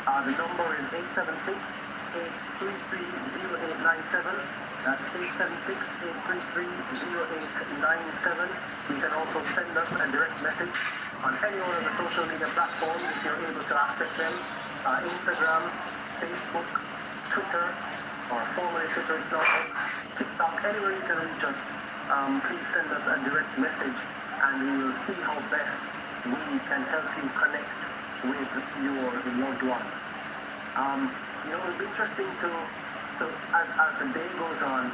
The number is 876-833-0897. That's 876-833-0897. You can also send us a direct message on any one of the social media platforms if you're able to access them. Instagram, Facebook, Twitter, or formerly Twitter, it's not TikTok, anywhere you can reach us. Please send us a direct message and we will see how best we can help you connect with your loved ones. It'll be interesting to as the day goes on,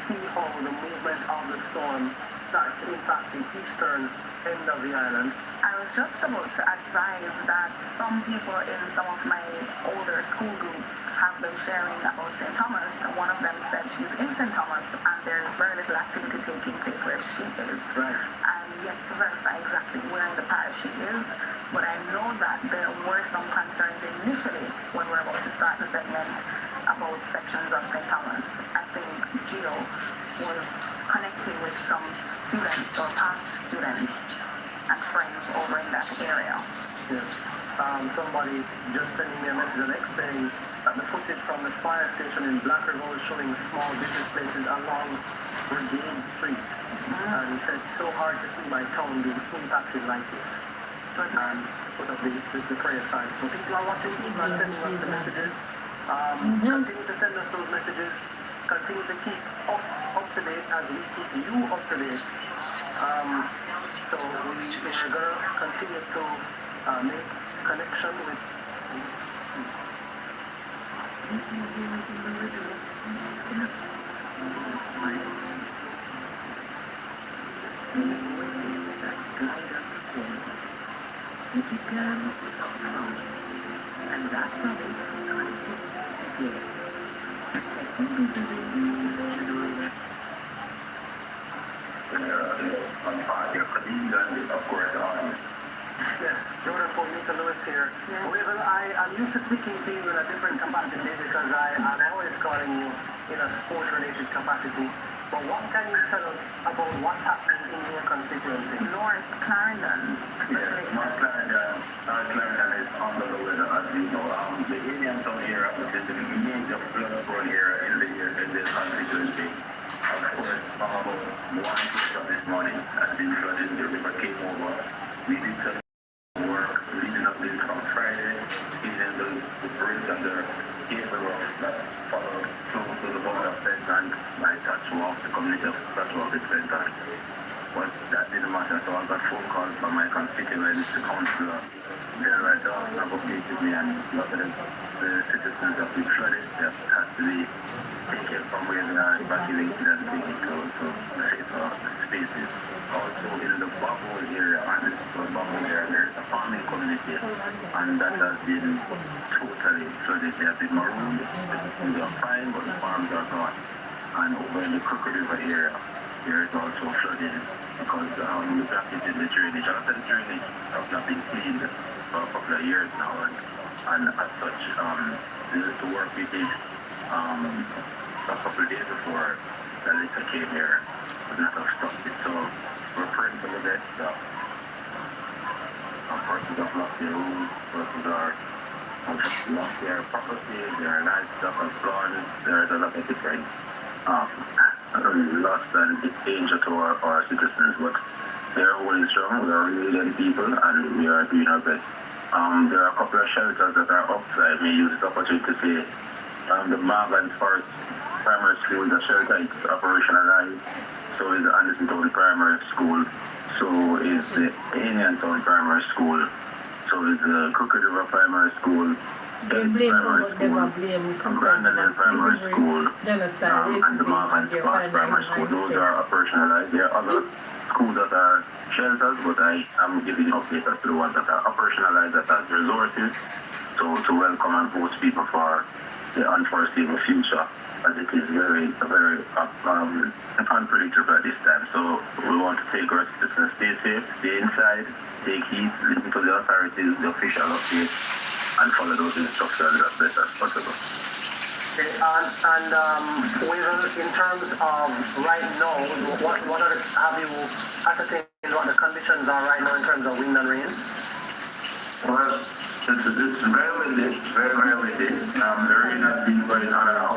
see how the movement of the storm starts to impact the eastern end of the island. I was just about to advise that some people in some of my older school groups have been sharing about St. Thomas. One of them said she's in St. Thomas and there's very little activity taking place where she is. Right. I'm yet to verify exactly where in the parish she is, but I know that there were some concerns initially when we were about to start the segment about sections of St. Thomas. I think Gio was connecting with some students or past students and friends over in that area. Yes. Somebody just sending me a message the next saying that the footage from the fire station in Black River was showing small business places along Brigade Street. And he said, so hard to see my town being impacted like this. And put up the prayer sign. So people are watching, people are sending us the messages. Continue to send us those messages. Continue to keep us up to date as we keep you up to date. So we're going to continue to make connection with and that promise continues today, protecting the Jordan for Mika Lewis here. Yeah. Well, I'm used to speaking to you in a different capacity because I'm always calling you in a sport-related capacity. But what can you tell us about what's happening in your constituency? North Clarendon. Yes, North Clarendon is under the weather, as you know. The Indian town area is the major flood-prone area in the constituency. Of course, about 1 of this morning has been flooded. The river came over. We did some work leading up this from Friday, using the bridge and the cable rock that followed close to the border of St. by Touchwalk, the community of Touchwalk in St. But that didn't matter, so I got phone calls from my constituents, the councillor. They're right down, have updated me, and a lot of the citizens have been flooded. That has to be taken from where they are evacuated and taken to safer spaces. Also in the Bubble area, and the Bubble area, there's a farming community, and that has been totally flooded. They have been marooned. They are fine, but the farms are gone. And over in the Crooked River area, there is also flooding because the blockage in the drainage. After the drainage has not been cleaned for a couple of years now, and as such, the work we did a couple of days before the litter came here would not have stopped it. So we're praying for the best stuff. Persons have lost their homes, persons have lost their property, their livestock and flown. There's a lot of different loss and danger to our citizens, but they're holding strong. We are resilient people and we are doing our best. There are a couple of shelters that are up, so I may use this opportunity to say the Margans Forest Primary School, the shelter is operationalized, so is the Anderson Town Primary School, so is the Indian Town Primary School, so is the Crooked River Primary School, they blame Brandon Primary School, genocide, and the Margans Forest Primary School. Those are operationalized. There are other schools that are shelters, but I am giving an update as to the ones that are operationalized, that have resources, so to welcome and host people for the unforeseeable future, as it is very unpredictable at this time. So we want to take our citizens, stay safe, stay inside, take heed, listen to the authorities, the official updates, and follow those instructions as best as possible. Okay, Will, in terms of right now, have you ascertained what the conditions are right now in terms of wind and rain? Well, It's very windy, very windy. The rain has been going on and off,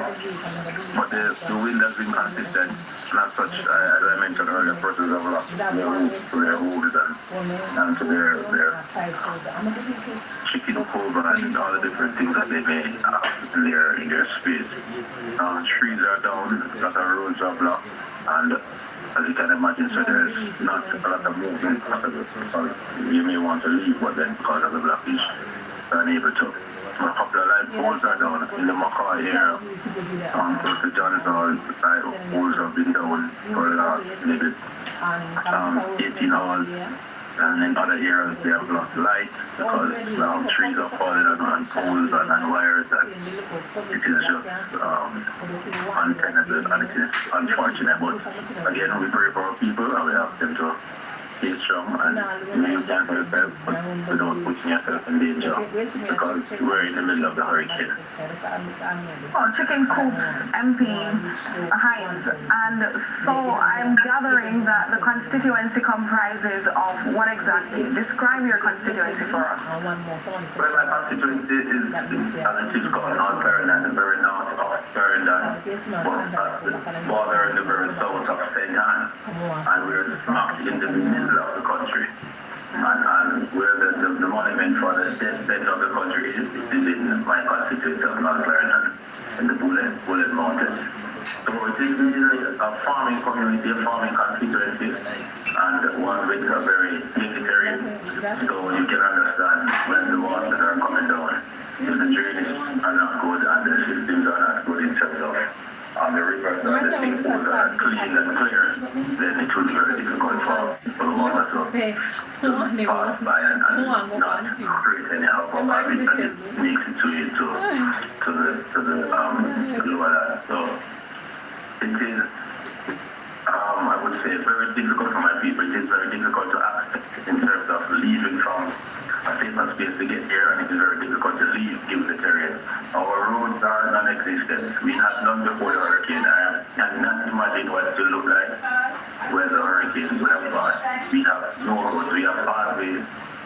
but the wind has been consistent. Not such, as I mentioned earlier, persons have lost their roots to their hooves and to their chicken cover and all the different things that they may have in their space. Trees are down, a lot of roads are blocked, and as you can imagine, so there's not a lot of movement. You may want to leave, but then because of the blockage, you're unable to. A couple of light poles are down in the Macaw area. Close to Johnson, light poles have been down for the last maybe 18 hours. And in other areas, they have lost light because trees are falling on poles and wires that it is just untenable and it is unfortunate. But again, we pray for our people and we ask them to stay strong and you can help yourself but without putting yourself in danger because we're in the middle of the hurricane. Oh, Chicken Coops, MP Hines, and so I'm gathering that the constituency comprises of what exactly? Describe your constituency for us. Well, my constituency is as it is called North Clarendon, the very north of Clarendon, but the border in the very south of St. Anne, and we're smack in the middle of the country. And where the monument for the center of the country is in my constituency of North Clarendon, in the Bullet Mountains. So it is really a farming community, a farming constituency, and one with a very military. So you can understand when the waters are coming down, if the drainage are not good and the systems are not good in terms of the rivers and the things are clean and clear, then it will be very difficult for the water to pass by and not create any alcohol and it makes it to the lower land. So it is, I would say, very difficult for my people. It is very difficult to act in terms of leaving from a safer space to get here, and it is very difficult to leave given the terrain. Our roads are non-existent. We had none before the hurricane. I cannot imagine what it will look like where the hurricane would have passed. We have no roads, we have pathways,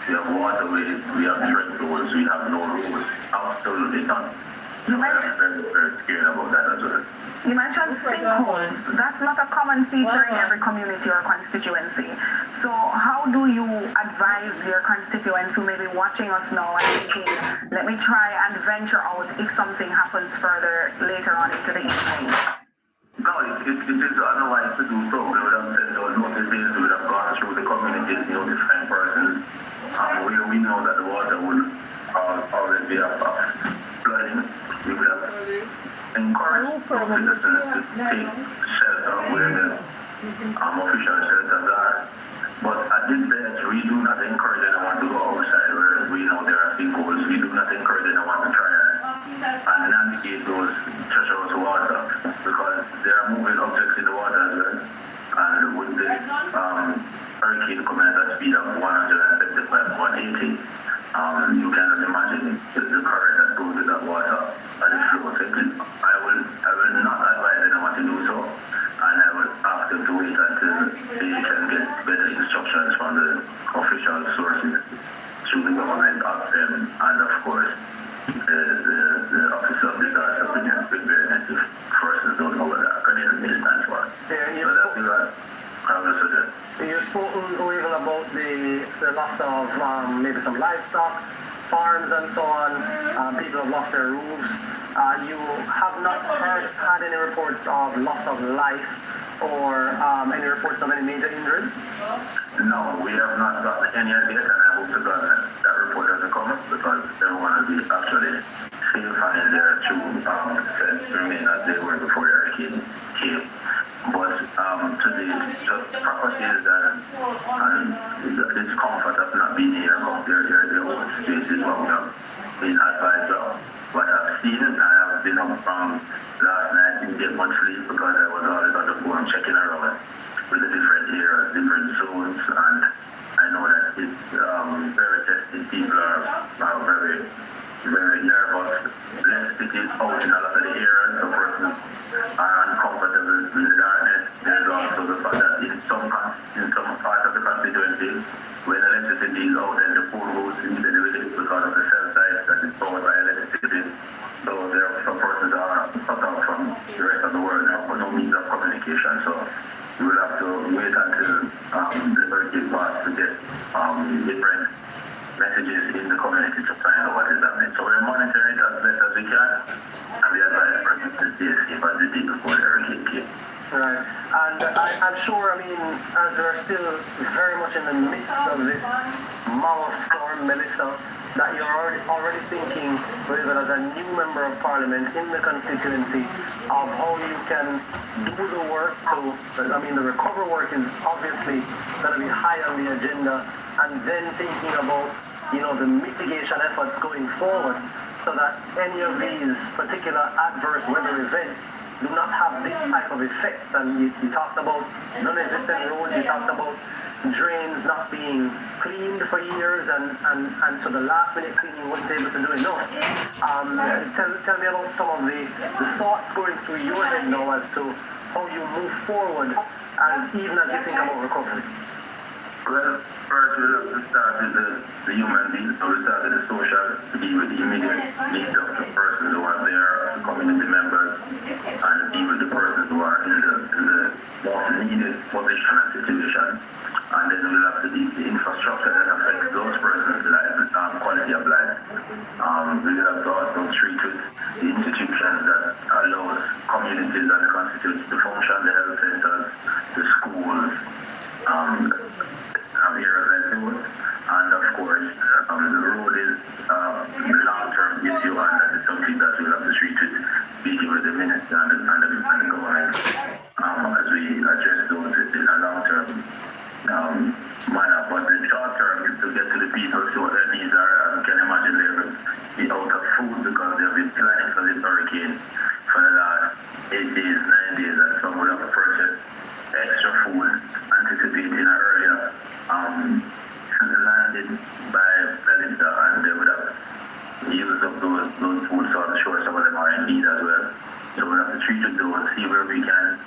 we have waterways, we have trench roads, we have no roads. Absolutely none. So I'm very scared about that as well. You mentioned sinkholes. That's not a common feature in every community or constituency. So how do you advise your constituents who may be watching us now and thinking, let me try and venture out if something happens further later on into the evening? No, it is otherwise to do so. We would have sent those notices, we would have gone through the communities, notifying persons. We know that the water will always be a flooding. We would have encouraged citizens to take shelter where the official shelters are. But at this stage, we do not encourage anyone to go outside where we know there are sinkholes. We do not encourage anyone to try and navigate those treacherous water because there are moving objects in the water as well. And with the hurricane coming at a speed of 175, 180, you cannot imagine the current that goes with that water as it flows. I will not advise anyone to do so, and I will ask them to wait until they can get better instructions from the official sources through the government of them, and of course the office of disaster preparedness if persons don't know what the acronym stands for. So that's what I will suggest. You've spoken even about the loss of maybe some livestock, farms and so on. People have lost their roofs. You have not had any reports of loss of life or any reports of any major injuries? No, we have not gotten any yet, and I hope to God that report doesn't come up because everyone will be actually safe and in their true set remain as they were before the hurricane came. But to the properties and this comfort of not being here, their own spaces, what we have been advised of. What I've seen, I have been up from last night, didn't get much sleep because I was always on the phone checking around with the different areas, different zones, and I know that it's very testing. People are very, very nervous. Less cities out in a lot of the areas, so persons are uncomfortable in the darkness. There's also the fact that in some part of the constituency, when electricity is out and the phone goes into the village because of the cell forward by electricity. So there are some persons that are cut off from the rest of the world now for no means of communication. So we will have to wait until the birthday pass to get different messages in the community to find out what is happening. So we're monitoring it as best as we can, and we advise persons to stay safe as the day before the hurricane came. Right. And I'm sure, I mean, as we're still very much in the midst of this mammoth storm, Melissa, that you're already thinking, even as a new member of parliament in the constituency, of how you can do the work to, I mean, the recover work is obviously going to be high on the agenda, and then thinking about, you know, the mitigation efforts going forward so that any of these particular adverse weather events do not have this type of effect. And you talked about non-existent roads, you talked about drains not being cleaned for years, and so the last minute cleaning wasn't able to do enough. Tell me about some of the thoughts going through your head now as to how you move forward even as you think about recovery. Well, first we'll have to start with the human beings. So we start with the social, to deal with the immediate needs of the persons who are there, the community members, and deal with the persons who are in the most needed position and situation. And then we'll have to deal with the infrastructure that affects those persons' lives, quality of life. We'll have to also treat with the institutions that allows communities and the constituents to function, the health centers, the schools, and of course, the road is a long-term issue, and that is something that we'll have to treat with speaking with the minister and the government as we address those in a long-term manner. But the short-term is to get to the people, see what their needs are. I can imagine they will be out of food because they've been planning for this hurricane for the last 8 days, 9 days, and some would have purchased extra food, anticipating an earlier landed by Melissa, and they would have used up those food, so I'm sure some of them are in need as well. So we'll have to treat with those, see where we can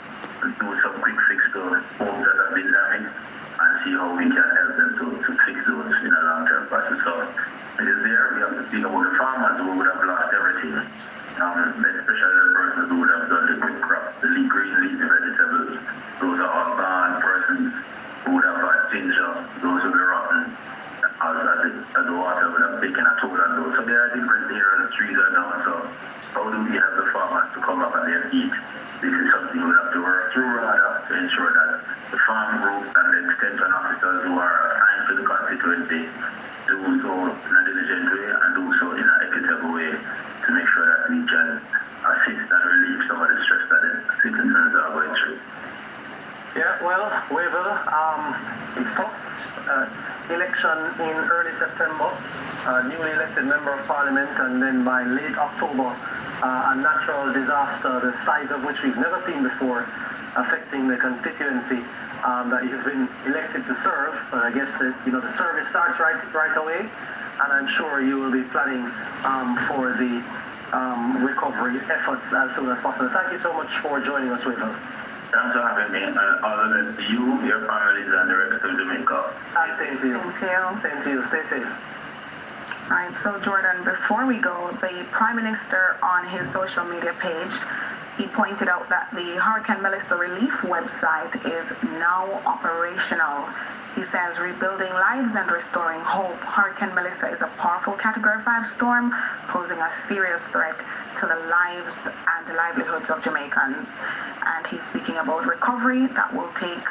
do some quick fix to homes that have been damaged, and see how we can help them to fix those in a long-term process. So it is there. We have to speak about the farmers who would have lost everything, especially the persons who would have done the quick crop, the green leafy vegetables. Those are all gone. Persons who would have had ginger, those who were rotten, as the water would have taken a toll on those. So there are different areas, the trees are down. So how do we have the farmers to come up and their feet? This is something we'll have to work through rather to ensure that the farm groups and the extension officers who are assigned to the constituency do so in a diligent way and do so in an equitable way to make sure that we can assist and relieve some of the stress that the citizens are going through. Yeah, well, Wavell, it's tough. Election in early September, newly elected member of parliament, and then by late October, a natural disaster the size of which we've never seen before, affecting the constituency that you've been elected to serve. I guess that, you know, the service starts right away, and I'm sure you will be planning for the recovery efforts as soon as possible. Thank you so much for joining us, Wavell. Thanks for having me, and all of it to you, your families, and the rest of Jamaica. And same to you. Same to you. Same to you. Stay safe. All right, so Jordan, before we go, the Prime Minister on his social media page, he pointed out that the Hurricane Melissa Relief website is now operational. He says, rebuilding lives and restoring hope. Hurricane Melissa is a powerful Category 5 storm, posing a serious threat to the lives and livelihoods of Jamaicans. And he's speaking about recovery that will take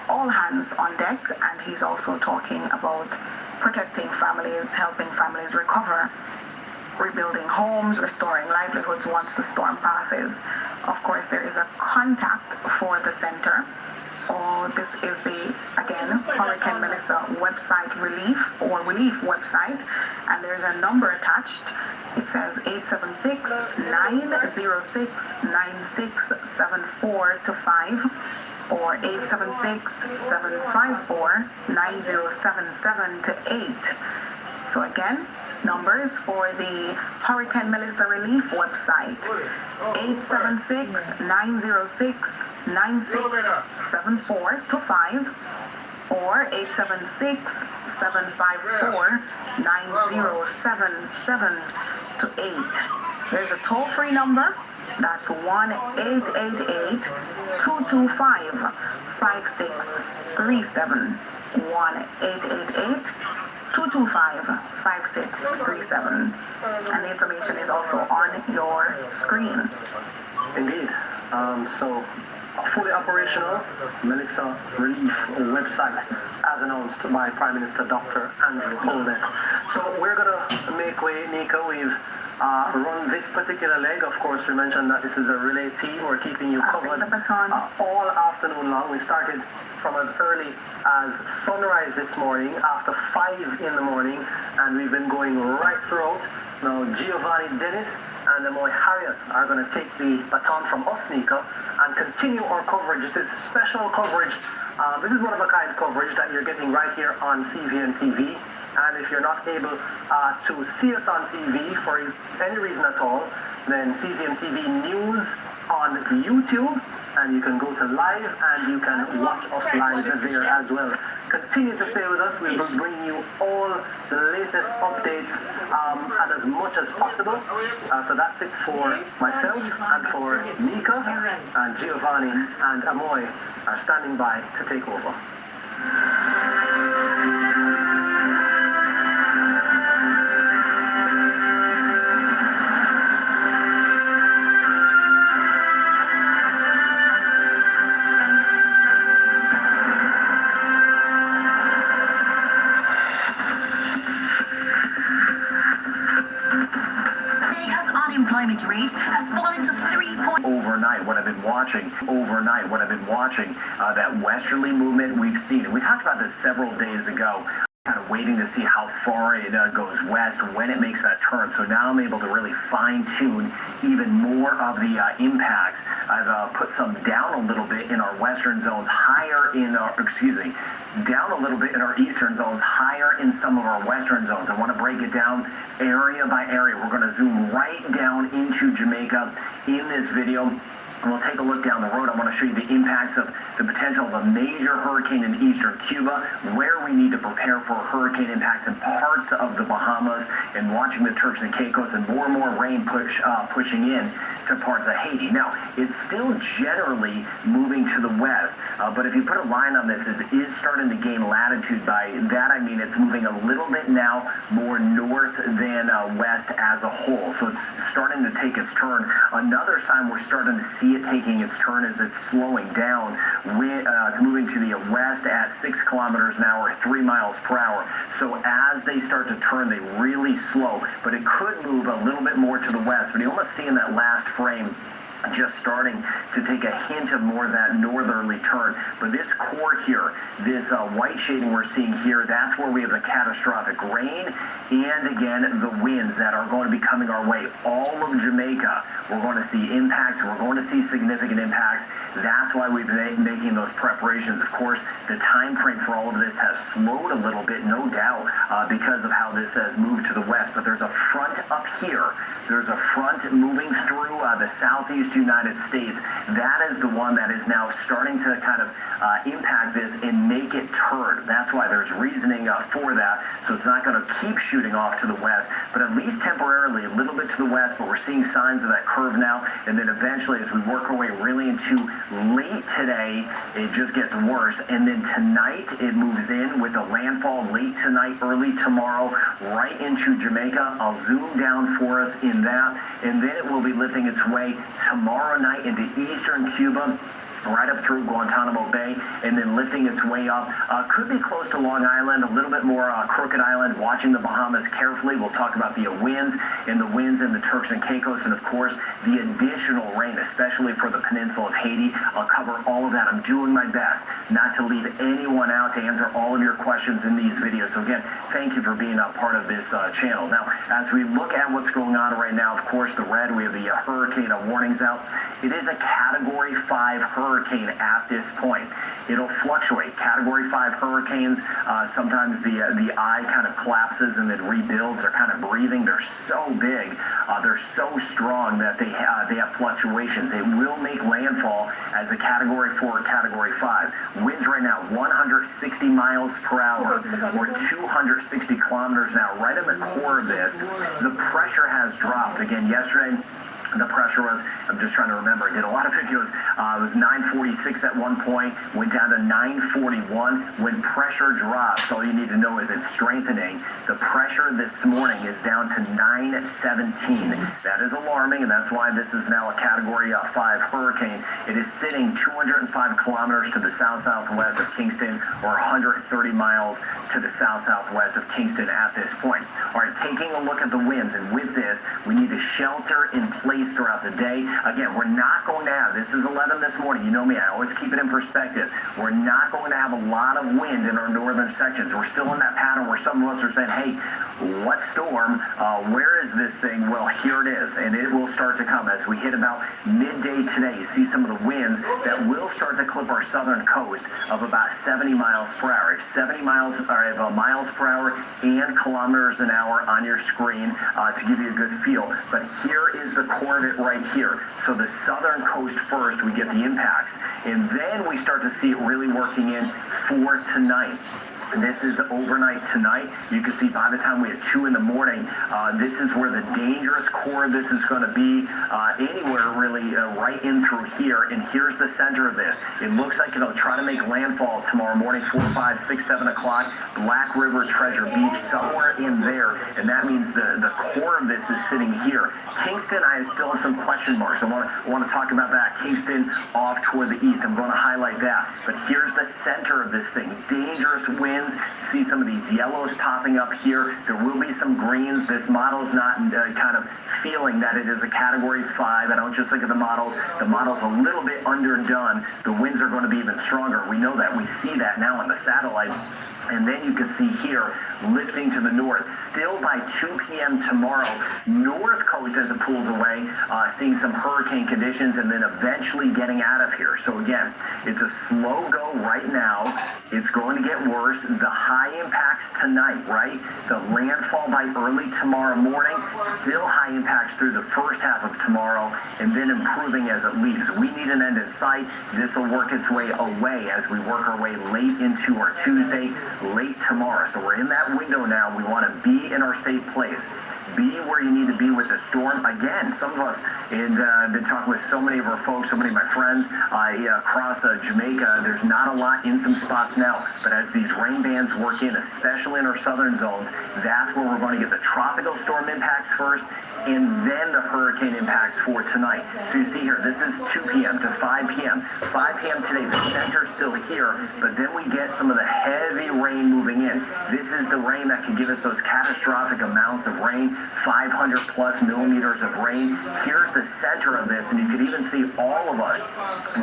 all hands on deck, and he's also talking about protecting families, helping families recover, rebuilding homes, restoring livelihoods once the storm passes. Of course, there is a contact for the center. This is the, again, Hurricane Melissa website relief website, and there's a number attached. It says 876-906-9674-5 or 876-754-9077-8. So again, numbers for the Hurricane Melissa Relief website, 876-906-9674-5 or 876-754-9077-8. 754-9077-8. There's a toll-free number. That's 1-888-225-5637. 1-888-225-5637. And the information is also on your screen. Indeed. So, fully operational Melissa Relief website, as announced by Prime Minister Dr. Andrew Holness. So we're going to make way, Nika. We've run this particular leg. Of course, we mentioned that this is a relay team. We're keeping you covered all afternoon long. We started from as early as sunrise this morning, after 5 in the morning, and we've been going right throughout. Now, Giovanni Dennis and Amoy Harriet are going to take the baton from us, Nika, and continue our coverage. This is special coverage. This is one-of-a-kind coverage that you're getting right here on CVN TV. And if you're not able to see us on TV for any reason at all, then CVN TV News on YouTube, and you can go to live and you can watch us live there as well. Continue to stay with us. We will bring you all the latest updates and as much as possible. So that's it for myself and for Nika, and Giovanni and Amoy are standing by to take over. Unemployment rate has fallen to 3 point. Overnight, what I've been watching, that westerly movement we've seen. And we talked about this several days ago, kind of waiting to see how far it goes west, when it makes that turn. So now I'm able to really fine-tune even more of the impacts. I've put some down a little bit in our western zones, higher in our, down a little bit in our eastern zones, higher in some of our western zones. I want to break it down area by area. We're going to zoom right down into Jamaica in this video. And we'll take a look down the road. I want to show you the impacts of the potential of a major hurricane in eastern Cuba, where we need to prepare for hurricane impacts in parts of the Bahamas, and watching the Turks and Caicos, and more rain pushing in to parts of Haiti. Now, it's still generally moving to the west, but if you put a line on this, it is starting to gain latitude. By that, I mean it's moving a little bit now more north than west as a whole. So it's starting to take its turn. Another sign we're starting to see it taking its turn is it's slowing down. It's moving to the west at 6 kilometers an hour, 3 miles per hour. So as they start to turn, they really slow, but it could move a little bit more to the west. But you almost see in that last frame just starting to take a hint of more of that northerly turn. But this core here, this white shading we're seeing here, that's where we have the catastrophic rain and, again, the winds that are going to be coming our way. All of Jamaica, we're going to see impacts. We're going to see significant impacts. That's why we've been making those preparations. Of course, the time frame for all of this has slowed a little bit, no doubt, because of how this has moved to the west. But there's a front up here. There's a front moving through the southeast United States. That is the one that is now starting to kind of impact this and make it turn. That's why there's reasoning for that. So it's not going to keep shooting off to the west, but at least temporarily a little bit to the west. But we're seeing signs of that curve now, and then eventually, as we work our way really into late today, it just gets worse. And then tonight, it moves in with a landfall late tonight, early tomorrow, right into Jamaica. I'll zoom down for us in that, and then it will be lifting its way tomorrow night into eastern Cuba, right up through Guantanamo Bay, and then lifting its way up. Could be close to Long Island, a little bit more Crooked Island, watching the Bahamas carefully. We'll talk about the winds in the Turks and Caicos, and of course, the additional rain, especially for the peninsula of Haiti. I'll cover all of that. I'm doing my best not to leave anyone out, to answer all of your questions in these videos. So again, thank you for being a part of this channel. Now, as we look at what's going on right now, of course, the red, we have the hurricane warnings out. It is a Category 5 hurricane. hurricane at this point. It'll fluctuate. Category 5 hurricanes, sometimes the eye kind of collapses and then rebuilds. They're kind of breathing. They're so big. They're so strong that they have fluctuations. It will make landfall as a Category 4 or Category 5. Winds right now 160 miles per hour or 260 kilometers an hour. Right in the core of this, the pressure has dropped. Again, yesterday, the pressure was, I'm just trying to remember, I did a lot of videos, it was 946 at one point, went down to 941. When pressure drops, all you need to know is it's strengthening. The pressure this morning is down to 917. That is alarming, and that's why this is now a Category 5 hurricane. It is sitting 205 kilometers to the south-southwest of Kingston, or 130 miles to the south-southwest of Kingston at this point. All right, taking a look at the winds, and with this, we need to shelter in place throughout the day. Again, we're not going to have, this is 11 this morning, you know me, I always keep it in perspective. We're not going to have a lot of wind in our northern sections. We're still in that pattern where some of us are saying, hey, what storm? Where is this thing? Well, here it is, and it will start to come as we hit about midday today. You see some of the winds that will start to clip our southern coast of about 70 miles per hour. 70 miles, miles per hour and kilometers an hour on your screen to give you a good feel. But here is the core of it right here. So the southern coast first, we get the impacts, and then we start to see it really working in for tonight. This is overnight tonight. You can see by the time we hit 2 in the morning, this is where the dangerous core of this is going to be anywhere really right in through here. And here's the center of this. It looks like it'll try to make landfall tomorrow morning, 4, 5, 6, 7 o'clock. Black River, Treasure Beach, somewhere in there. And that means the core of this is sitting here. Kingston, I still have some question marks. I want to talk about that. Kingston off toward the east. I'm going to highlight that. But here's the center of this thing. Dangerous winds. See some of these yellows popping up here. There will be some greens. This model's not kind of feeling that it is a Category 5. I don't just look at the models. The model's a little bit underdone. The winds are going to be even stronger. We know that. We see that now on the satellite. And then you can see here, lifting to the north, still by 2 p.m. tomorrow, north coast as it pulls away, seeing some hurricane conditions, and then eventually getting out of here. So again, it's a slow go right now. It's going to get worse. The high impacts tonight, right? The landfall by early tomorrow morning, still high impacts through the first half of tomorrow, and then improving as it leaves. We need an end in sight. This will work its way away as we work our way late into our Tuesday, late tomorrow. So we're in that window now. We want to be in our safe place. Be where you need to be with the storm. Again, some of us, and I've been talking with so many of our folks, so many of my friends across Jamaica. There's not a lot in some spots now, but as these rain bands work in, especially in our southern zones, that's where we're going to get the tropical storm impacts first, and then the hurricane impacts for tonight. So you see here, this is 2 p.m. to 5 p.m. 5 p.m. today, the center's still here, but then we get some of the heavy rain moving in. This is the rain that can give us those catastrophic amounts of rain, 500 plus millimeters of rain. Here's the center of this, and you can even see all of us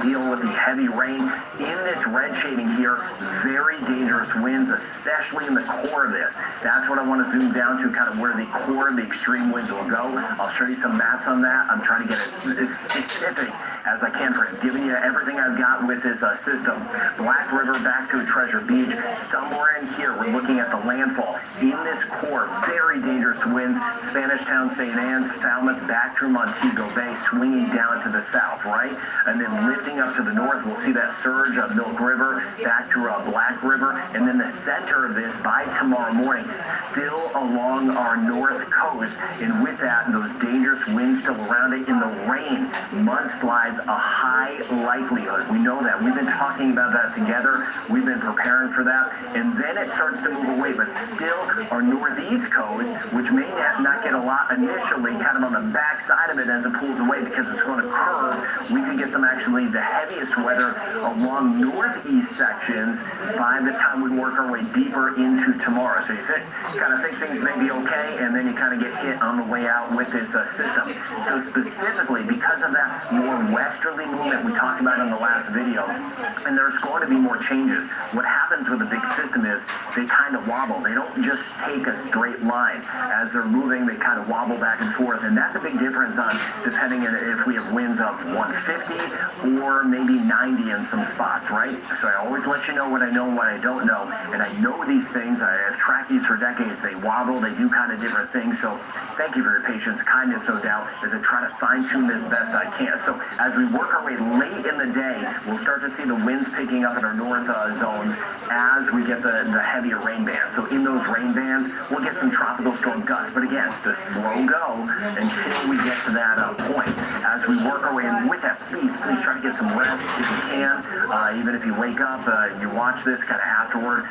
deal with the heavy rain in this red shading here. Very dangerous winds, especially in the core of this. That's what I want to zoom down to, kind of where the core of the extreme winds will go. I'll show you some maps on that. I'm trying to get as specific as I can for it, giving you everything I've got with this system. Black River back to Treasure Beach. Somewhere in here, we're looking at the landfall. In this core, very dangerous winds. Spanish Town, St. Anne's, Falmouth, back through Montego Bay, swinging down to the south, right? And then lifting up to the north, we'll see that surge of Milk River, back through Black River, and then the center of this by tomorrow morning, still along our north coast. And with that, those dangerous winds still around it in the rain, mudslides, a high likelihood. We know that. We've been talking about that together. We've been preparing for that. And then it starts to move away, but still our northeast coast, which may not get a lot initially, kind of on the back side of it as it pulls away because it's going to curve. We could get some actually the heaviest weather along northeast sections by the time we work our way deeper into tomorrow. So you kind of think things may be okay, and then you kind of get hit on the way out with this system. So specifically, because of that more westerly movement we talked about in the last video, and there's going to be more changes. What happens with a big system is they kind of wobble. They don't just take a straight line. As they're moving, they kind of wobble back and forth, and that's a big difference on depending on if we have winds of 150 or maybe 90 in some spots, right? So I always let you know what I know and what I don't know, and I know these things. I have tracked these for decades. They wobble, they do kind of different things, so thank you for your patience, kindness, no doubt, as I try to fine-tune this best I can. So as we work our way late in the day, we'll start to see the winds picking up in our north zones as we get the heavier rain bands. So in those rain bands, we'll get some tropical storm gusts, but again, the slow go until we get to that point. As we work our way in with that, please try to get some rest if you can. Even if you wake up, you watch this kind of afterward,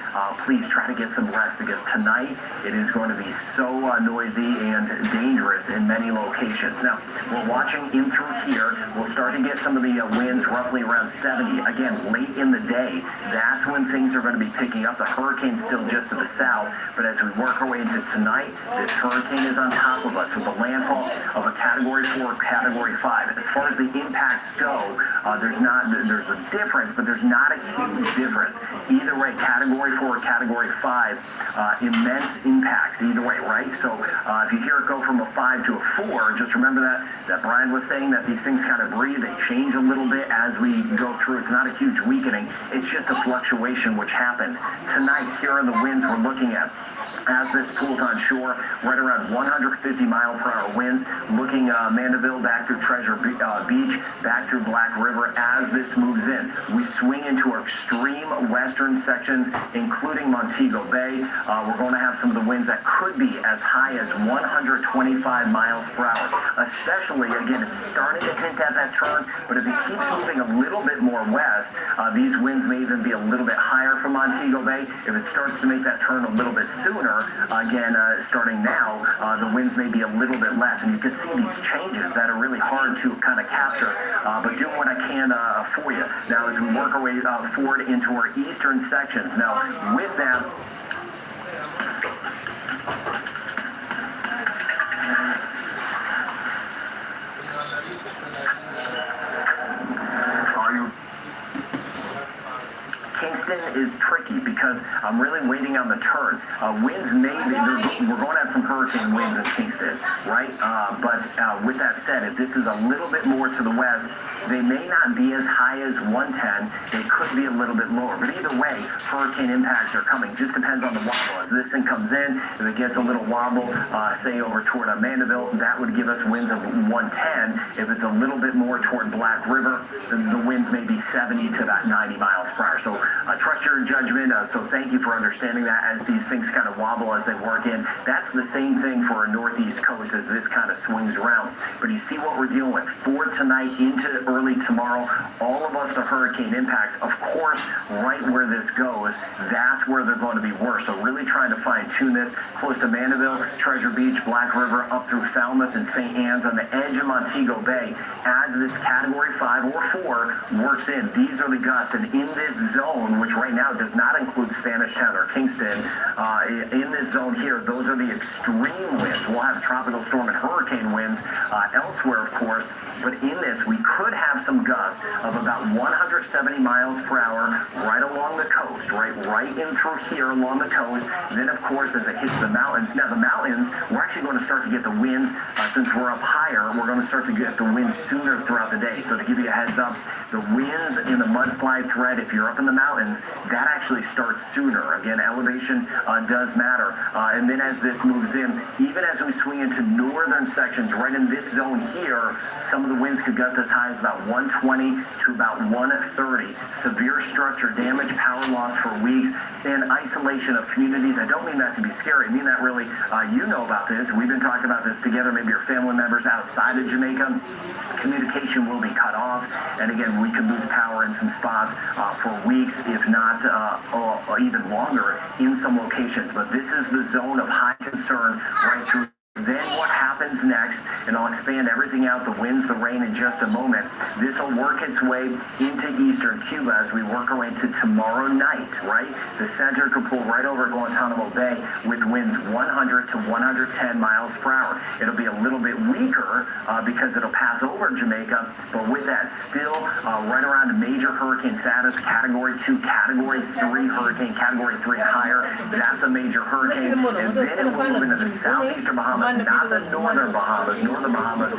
please try to get some rest, because tonight it is going to be so noisy and dangerous in many locations. Now, we're watching in through here. We'll start to get some of the winds roughly around 70. Again, late in the day, that's when things are going to be picking up. The hurricane's still just to the south, but as we work our way into tonight, this hurricane is on top of us with a landfall of a Category 4, Category 5. As far as the impacts go, there's a difference, but there's not a huge difference. Either way, Category 4, Category 5, immense impacts either way, right? So if you hear it go from a 5 to a 4, just remember that Brian was saying that these things kind of breathe, they change a little bit as we go through. It's not a huge weakening, it's just a fluctuation which happens. Tonight, here are the winds we're looking at. As this pulls on shore, right around 150 mile per hour winds, looking Mandeville back through Treasure Beach, back through Black River. As this moves in, we swing into our extreme western sections, including Montego Bay. We're going to have some of the winds that could be as high as 125 miles per hour. Especially, again, it's starting to hint at that turn, but if it keeps moving a little bit more west, these winds may even be a little bit higher from Montego Bay. If it starts to make that turn a little bit sooner, again, starting now, the winds may be a little bit less, and you can see these changes that are really hard to kind of capture, but doing what I can for you. Now, as we work our way forward into our eastern sections, now with that, Kingston is tricky because I'm really waiting on the turn. Winds we're going to have some hurricane winds in Kingston, right? But with that said, if this is a little bit more to the west, they may not be as high as 110. They could be a little bit lower. But either way, hurricane impacts are coming. Just depends on the wobble. As this thing comes in, if it gets a little wobble, say over toward Mandeville, that would give us winds of 110. If it's a little bit more toward Black River, the winds may be 70 to about 90 miles per hour. So trust your judgment. So thank you for understanding that as these things kind of wobble as they work in. That's the same thing for our northeast coast as this kind of swings around. But you see what we're dealing with for tonight into early tomorrow. All of us, the hurricane impacts, of course, right where this goes, that's where they're going to be worse. So really trying to fine tune this close to Mandeville, Treasure Beach, Black River, up through Falmouth and St. Anne's on the edge of Montego Bay. As this Category 5 or 4 works in, these are the gusts, and in this zone, which right now does not include Spanish Town or Kingston, in this zone here, those are the extreme winds. We'll have tropical storm and hurricane winds elsewhere, of course, but in this, we could have some gusts of about 170 miles per hour right along the coast, right in through here along the coast. Then, of course, as it hits the mountains, now the mountains, we're actually going to start to get the winds, since we're up higher, we're going to start to get the winds sooner throughout the day. So to give you a heads up, the winds in the mudslide threat, if you're up in the mountains, that actually starts sooner. Again, elevation does matter. And then as this moves in, even as we swing into northern sections, right in this zone here, some of the winds could gust as high as about 120 to about 130. Severe structure damage, power loss for weeks, and isolation of communities. I don't mean that to be scary. I mean that really, you know about this. We've been talking about this together, maybe your family members outside of Jamaica. Communication will be cut off. And again, we could lose power in some spots for weeks, if not or even longer in some locations. But this is the zone of high concern right through Then what happens next, and I'll expand everything out, the winds, the rain in just a moment. This will work its way into eastern Cuba as we work our way into tomorrow night, right? The center could pull right over Guantanamo Bay with winds 100 to 110 miles per hour. It'll be a little bit weaker because it'll pass over Jamaica, but with that still right around a major hurricane status, Category 2, Category 3 hurricane, Category 3 and higher. That's a major hurricane. And then it will move into the southeastern Bahamas, not the northern Bahamas. Northern Bahamas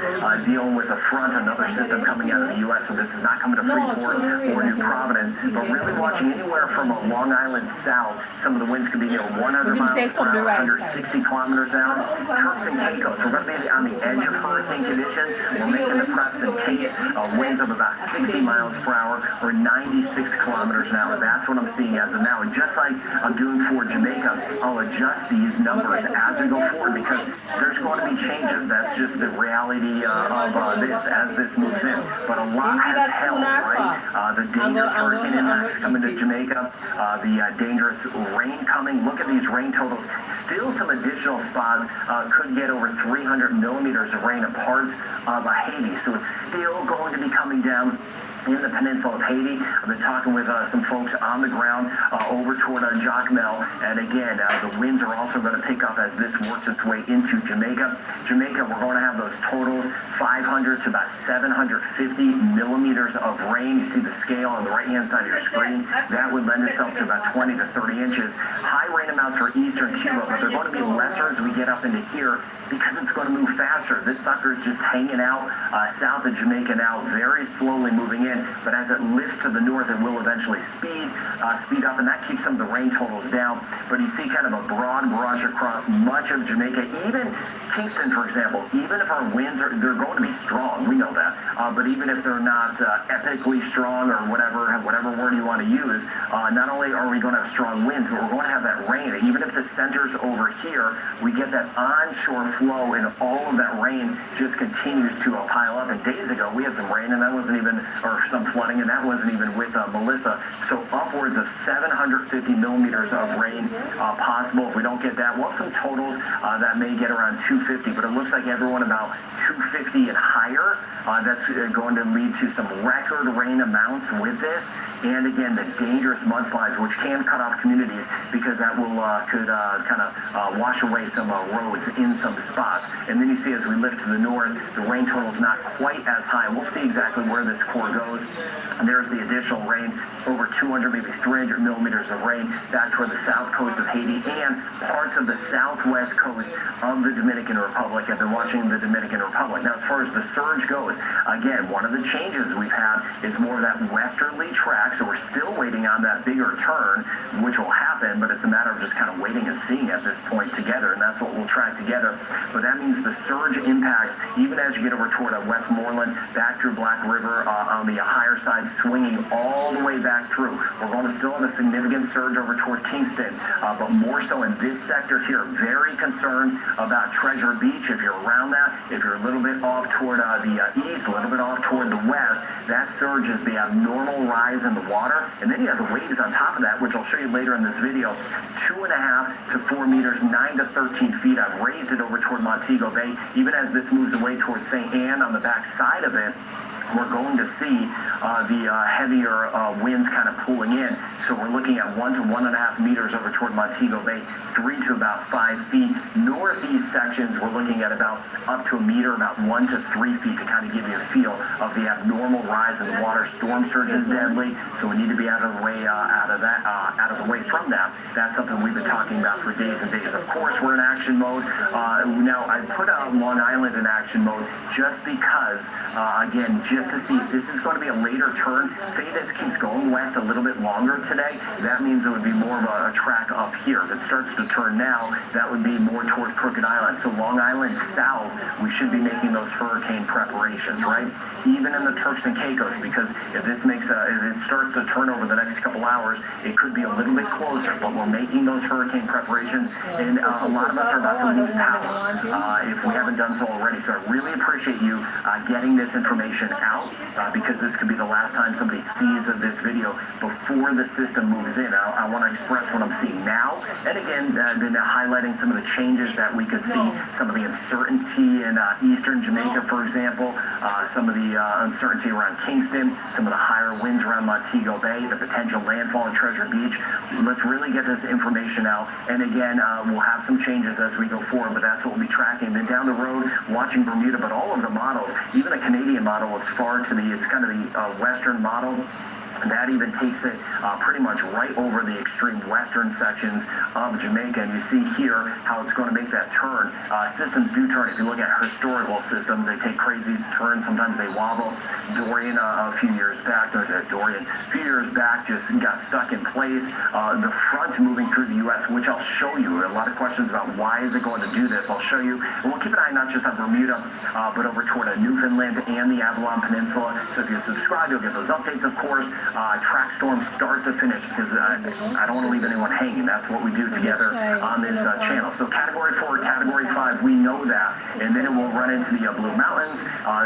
dealing with a front, another system coming out of the U.S., so this is not coming to Freeport or New Providence, but really watching anywhere from Long Island south. Some of the winds could be near 100 miles per hour, 160 kilometers an hour. Turks and Caicos, we're going to be on the edge of hurricane conditions. We're making the preps in case winds of about 60 miles per hour or 96 kilometers an hour. That's what I'm seeing as of now. And just like I'm doing for Jamaica, I'll adjust these numbers as we go forward because there's going to be changes. That's just the reality of this as this moves in. But a lot has held, right? The dangerous hurricane impacts coming to Jamaica, the dangerous rain coming. Look at these rain totals. Still some additional spots could get over 300 millimeters of rain in parts of Haiti. So it's still going to be coming down in the peninsula of Haiti. I've been talking with some folks on the ground over toward Jacmel, and again, the winds are also going to pick up as this works its way into Jamaica. Jamaica, we're going to have those totals 500 to about 750 millimeters of rain. You see the scale on the right-hand side of your screen. That would lend itself to about 20 to 30 inches. High rain amounts for eastern Cuba, but they're going to be lesser as we get up into here because it's going to move faster. This sucker is just hanging out south of Jamaica now, very slowly moving in. But as it lifts to the north, it will eventually speed up, and that keeps some of the rain totals down. But you see kind of a broad brush across much of Jamaica, even Kingston, for example. Even if our winds they're going to be strong, we know that. But even if they're not epically strong or whatever word you want to use, not only are we going to have strong winds, but we're going to have that rain. Even if the center's over here, we get that onshore flow, and all of that rain just continues to pile up. And days ago, we had some rain, and that wasn't even, or some flooding, and that wasn't even with Melissa. So upwards of 750 millimeters of rain possible. If we don't get that, we'll have some totals that may get around 250, but it looks like everyone about 250 and higher. That's going to lead to some record rain amounts with this. And again, the dangerous mudslides, which can cut off communities because that will could kind of wash away some roads in some spots. And then you see as we lift to the north, the rain total is not quite as high. We'll see exactly where this core goes. And there's the additional rain, over 200, maybe 300 millimeters of rain back toward the south coast of Haiti and parts of the southwest coast of the Dominican Republic. I've been watching the Dominican Republic. Now, as far as the surge goes, again, one of the changes we've had is more of that westerly track. So we're still waiting on that bigger turn, which will happen, but it's a matter of just kind of waiting and seeing at this point together, and that's what we'll track together. But that means the surge impacts, even as you get over toward Westmoreland, back through Black River on the higher side, swinging all the way back through. We're going to still have a significant surge over toward Kingston, but more so in this sector here. Very concerned about Treasure Beach. If you're around that, if you're a little bit off toward the east, a little bit off toward the west, that surge is the abnormal rise in the water. And then you have the waves on top of that, which I'll show you later in this video. 2.5 to 4 meters, 9 to 13 feet. I've raised it over toward Montego Bay. Even as this moves away toward St. Anne on the back side of it, we're going to see the heavier winds kind of pulling in. So we're looking at 1 to 1.5 meters over toward Montego Bay, 3 to about 5 feet. Northeast sections, we're looking at about up to a meter, about 1 to 3 feet to kind of give you a feel of the abnormal rise in the water. Storm surge is deadly, so we need to be out of the way from that. That's something we've been talking about for days and days. Of course, we're in action mode. Now, I put Long Island in action mode just because, again, just to see if this is going to be a later turn. Say this keeps going west a little bit longer today, that means it would be more of a track up here. If it starts to turn now, that would be more toward Crooked Island. So Long Island south, we should be making those hurricane preparations, right? Even in the Turks and Caicos, because if this starts to turn over the next couple hours, it could be a little bit closer, but we're making those hurricane preparations, and a lot of us are about to lose power if we haven't done so already. So I really appreciate you getting this information now because this could be the last time somebody sees this video before the system moves in. I want to express what I'm seeing now, and again, then highlighting some of the changes that we could see, some of the uncertainty in eastern Jamaica, for example, some of the uncertainty around Kingston, some of the higher winds around Montego Bay, the potential landfall in Treasure Beach. Let's really get this information out, and again, we'll have some changes as we go forward, but that's what we'll be tracking. Then down the road, watching Bermuda, but all of the models, even the Canadian model is far to the, it's kind of the western model. And that even takes it pretty much right over the extreme western sections of Jamaica. And you see here how it's going to make that turn. Systems do turn. If you look at historical systems, they take crazy turns. Sometimes they wobble. Dorian, a few years back, just got stuck in place. The front moving through the U.S., which I'll show you. A lot of questions about why is it going to do this. I'll show you. And we'll keep an eye not just on Bermuda, but over toward Newfoundland and the Avalon Peninsula. So if you subscribe, you'll get those updates, of course. Track storm start to finish, because I don't want to leave anyone hanging. That's what we do together on this channel. So Category 4, Category 5, we know that. And then it will run into the Blue Mountains.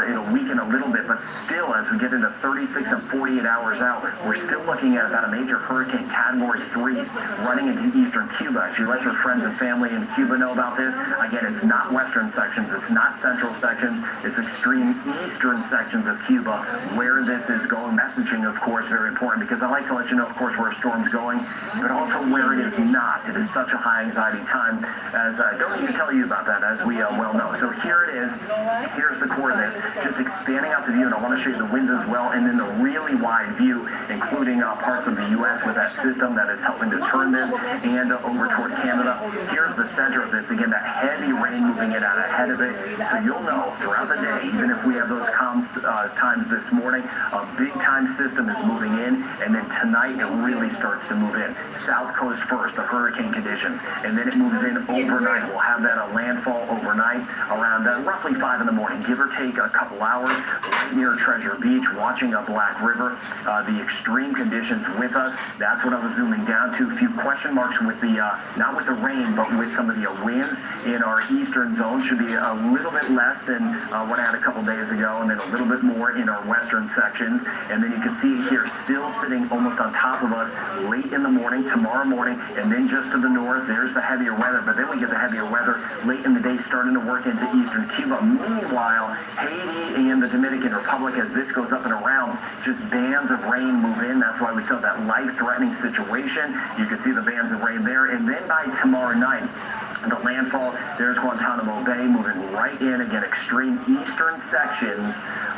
It'll weaken a little bit, but still, as we get into 36 and 48 hours out, we're still looking at about a major hurricane, Category 3, running into eastern Cuba. As you let your friends and family in Cuba know about this, again, it's not western sections, it's not central sections, it's extreme eastern sections of Cuba where this is going. Messaging, of course, very important, because I like to let you know, of course, where a storm's going, but also where it is not. It is such a high anxiety time, as I don't need to tell you about that, as we well know. So here it is. Here's the coordinates, just expanding out the view, and I want to show you the winds as well, and then the really wide view, including parts of the U.S. with that system that is helping to turn this, and over toward Canada. Here's the center of this. Again, that heavy rain moving it out ahead of it. So you'll know throughout the day, even if we have those times this morning, a big time system is moving in, and then tonight it really starts to move in. South coast first, the hurricane conditions, and then it moves in overnight. We'll have that landfall overnight around roughly 5 in the morning, give or take a couple hours, right near Treasure Beach, watching a Black River. The extreme conditions with us, that's what I was zooming down to. A few question marks with the, not with the rain, but with some of the winds in our eastern zone. Should be a little bit less than what I had a couple days ago, and then a little bit more in our western sections. And then you can see here, still sitting almost on top of us late in the morning, tomorrow morning, and then just to the north, there's the heavier weather. But then we get the heavier weather late in the day, starting to work into eastern Cuba. Meanwhile, Haiti and the Dominican Republic, as this goes up and around, just bands of rain move in. That's why we saw that life-threatening situation. You can see the bands of rain there. And then by tomorrow night, the landfall, there's Guantanamo Bay moving right in, again, extreme eastern sections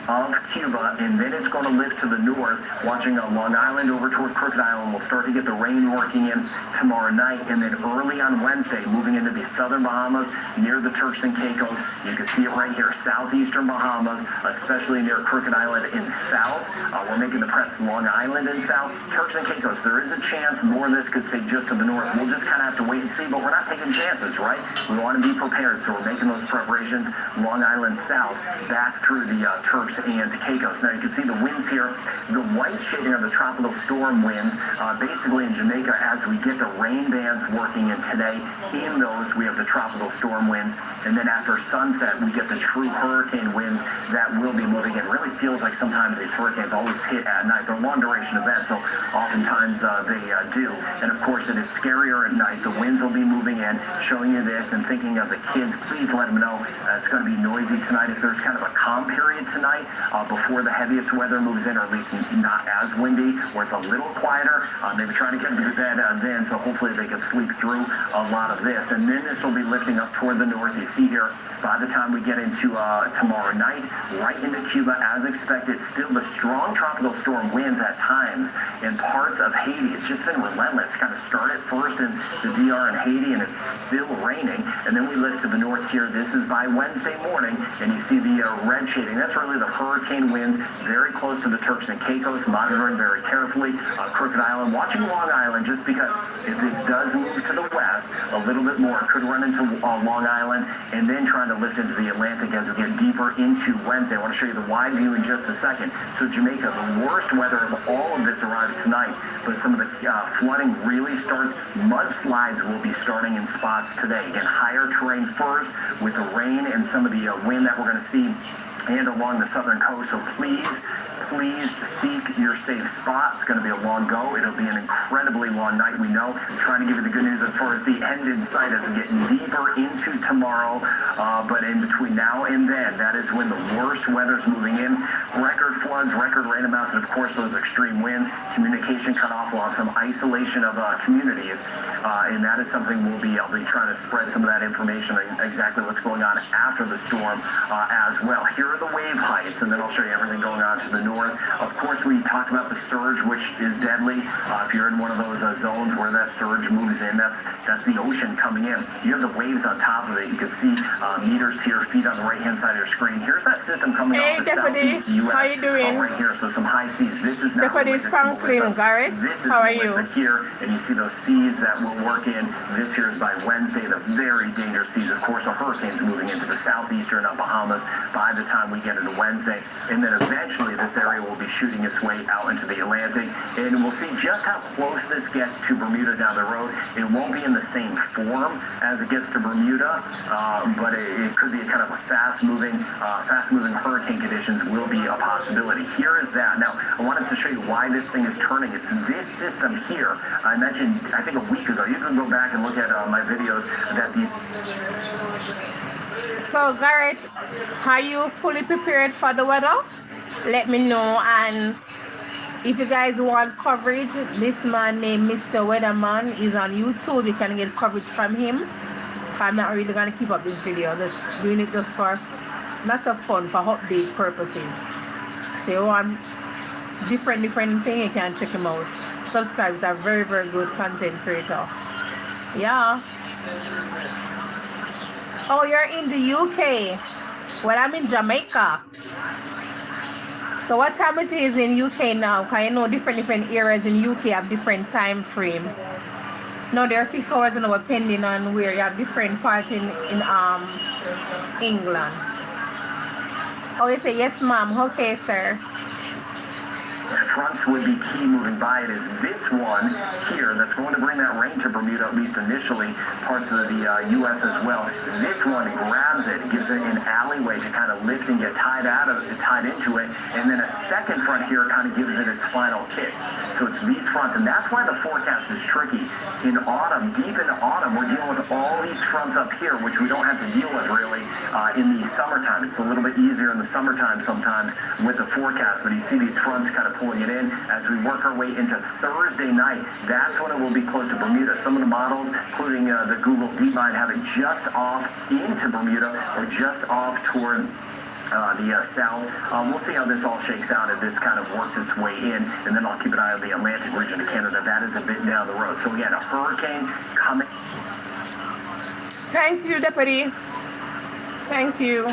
of Cuba, and then it's going to lift to the north, watching Long Island over toward Crooked Island. We'll start to get the rain working in tomorrow night, and then early on Wednesday, moving into the southern Bahamas, near the Turks and Caicos. You can see it right here, southeastern Bahamas, especially near Crooked Island in south. We're making the preps Long Island in south, Turks and Caicos. There is a chance more of this could stay just to the north. We'll just kind of have to wait and see, but we're not taking chances, right? We want to be prepared, so we're making those preparations. Long Island south, back through the Turks and Caicos. Now you can see the winds here. The white shading are the tropical storm winds, basically in Jamaica, as we get the rain bands working in today. In those, we have the tropical storm winds, and then after sunset, we get the true hurricane winds that will be moving in. It really feels like sometimes these hurricanes always hit at night. They're long duration events, so oftentimes they do. And of course, it is scarier at night. The winds will be moving in, showing you this, and thinking of the kids, please let them know it's going to be noisy tonight. If there's kind of a calm period tonight, before the heaviest weather moves in, or at least not as windy, where it's a little quieter, maybe try to get them to bed then, so hopefully they can sleep through a lot of this. And then this will be lifting up toward the north. You see here, by the time we get into tomorrow night, right into Cuba as expected. Still the strong tropical storm winds at times in parts of Haiti. It's just been relentless. Kind of started first in the DR and Haiti, and it's still raining. And then we lift to the north here. This is by Wednesday morning, and you see the red shading. That's really the hurricane winds, very close to the Turks and Caicos, monitoring very carefully. Crooked Island, watching Long Island, just because if this does move to the west a little bit more, it could run into Long Island, and then trying to lift into the Atlantic as we get deeper into Wednesday. I want to show you the wide view in just a second. So Jamaica, the worst weather of all of this arrives tonight, but some of the flooding really starts. Mudslides will be starting in spots today. Again, higher terrain first with the rain and some of the wind that we're going to see and along the southern coast. So please seek your safe spot. It's going to be a long go. It'll be an incredibly long night, we know. I'm trying to give you the good news as far as the end in sight as we get deeper into tomorrow. But in between now and then, that is when the worst weather's moving in. Record floods, record rain amounts, and of course those extreme winds. Communication cut off. We'll have some isolation of communities. And that is something I'll be trying to spread some of that information, exactly what's going on after the storm as well. Here are the wave heights, and then I'll show you everything going on to the north. Of course, we talked about the surge, which is deadly. If you're in one of those zones where that surge moves in, that's the ocean coming in. You have the waves on top of it. You can see meters here, feet on the right-hand side of your screen. Here's that system coming off the Deputy, southeast U.S. how you doing? Right here, so some high seas. This is now Deputy Franklin Garrett, how are you? Here, and you see those seas that will work in. This here is by Wednesday, the very dangerous seas. Of course, a hurricane's moving into the southeastern of Bahamas by the time we get into Wednesday, and then eventually this area will be shooting its way out into the Atlantic, and we'll see just how close this gets to Bermuda down the road. It won't be in the same form as it gets to Bermuda, but it could be a kind of a fast-moving hurricane conditions will be a possibility. Here is that. Now, I wanted to show you why this thing is turning. It's this system here. I mentioned, I think a week ago, you can go back and look at my videos that So Garrett, are you fully prepared for the weather? Let me know, and if you guys want coverage, this man named Mr. Weatherman is on YouTube. You can get coverage from him. I'm not really going to keep up this video, just doing it just for lots of fun for update purposes. So you want different thing, you can check him out. Subscribe, he's a very good content creator. Yeah. Oh, you're in the UK. Well, I'm in Jamaica. So what time it is in UK now? Because you know different areas in UK have different time frame. No, there are 6 hours an hour depending on where you have different parts in England. Oh, you say yes, ma'am. Okay, sir. Fronts would be key moving by. It is this one here that's going to bring that rain to Bermuda, at least initially, parts of the U.S. as well. This one grabs it, gives it an alleyway to kind of lift and get tied into it, and then a second front here kind of gives it its final kick. So it's these fronts, and that's why the forecast is tricky. In autumn, deep into autumn, we're dealing with all these fronts up here, which we don't have to deal with really in the summertime. It's a little bit easier in the summertime sometimes with the forecast, but you see these fronts kind of pulling it in. As we work our way into Thursday night, that's when it will be close to Bermuda. Some of the models, including the Google DeepMind, have it just off into Bermuda or just off toward the south. We'll see how this all shakes out as this kind of works its way in, and then I'll keep an eye on the Atlantic region of Canada. That is a bit down the road. So we had a hurricane coming. Thank you, Deputy. Thank you.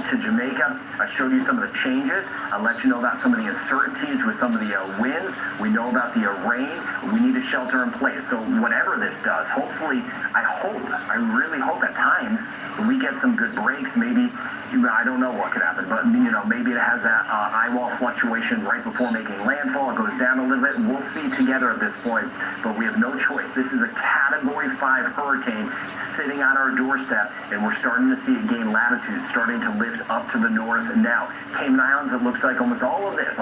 To Jamaica. I showed you some of the changes. I'll let you know about some of the uncertainties with some of the winds. We know about the rain. We need to shelter in place. So whatever this does, hopefully, I really hope at times we get some good breaks. Maybe, I don't know what could happen, but maybe it has that eye wall fluctuation right before making landfall. It goes down a little bit. We'll see together at this point, but we have no choice. This is a Category 5 hurricane sitting on our doorstep, and we're starting to see it gain latitude, starting to lift up to the north now. Cayman Islands, it looks like almost all of this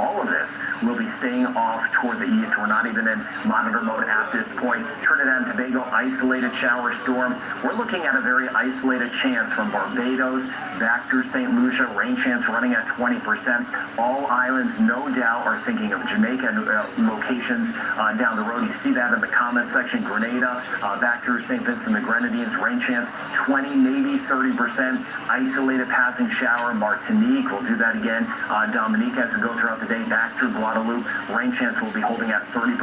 will be staying off toward the east. We're not even in monitor mode at this point. Trinidad and Tobago, isolated shower storm. We're looking at a very isolated chance from Barbados back through St. Lucia, rain chance running at 20%. All islands, no doubt, are thinking of Jamaica locations down the road. You see that in the comment section. Grenada, back through St. Vincent and the Grenadines, rain chance 20, maybe 30%. Isolated passing shower. Martinique, we'll do that again. Dominique, as we go throughout the day, back through Guadeloupe, rain chance will be holding at 30%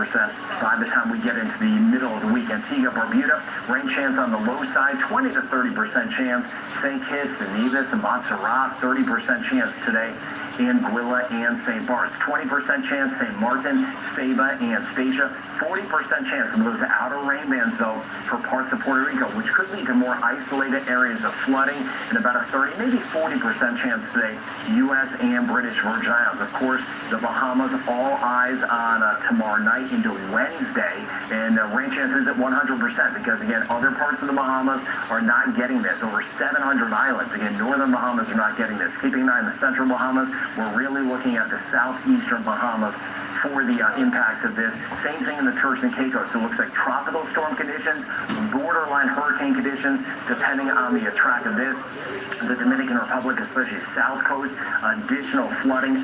by the time we get into the middle of the week. Antigua, Bermuda, rain chance on the low side, 20 to 30% chance. St. Kitts and Nevis and Montserrat, 30% chance today. Anguilla and St. Bart's, 20% chance. St. Martin, Saba, and Statia, 40% chance. Some of those outer rain bands, though, for parts of Puerto Rico, which could lead to more isolated areas of flooding, and about a 30, maybe 40% 40% chance today, U.S. and British Virgin Islands. Of course, the Bahamas, all eyes on tomorrow night into Wednesday, and rain chances at 100% because, again, other parts of the Bahamas are not getting this. Over 700 islands. Again, northern Bahamas are not getting this. Keeping an eye on the central Bahamas, we're really looking at the southeastern Bahamas for the impacts of this. Same thing in the Turks and Caicos. So it looks like tropical storm conditions, borderline hurricane conditions, depending on the track of this. The Dominican Republic, especially South Coast, additional flooding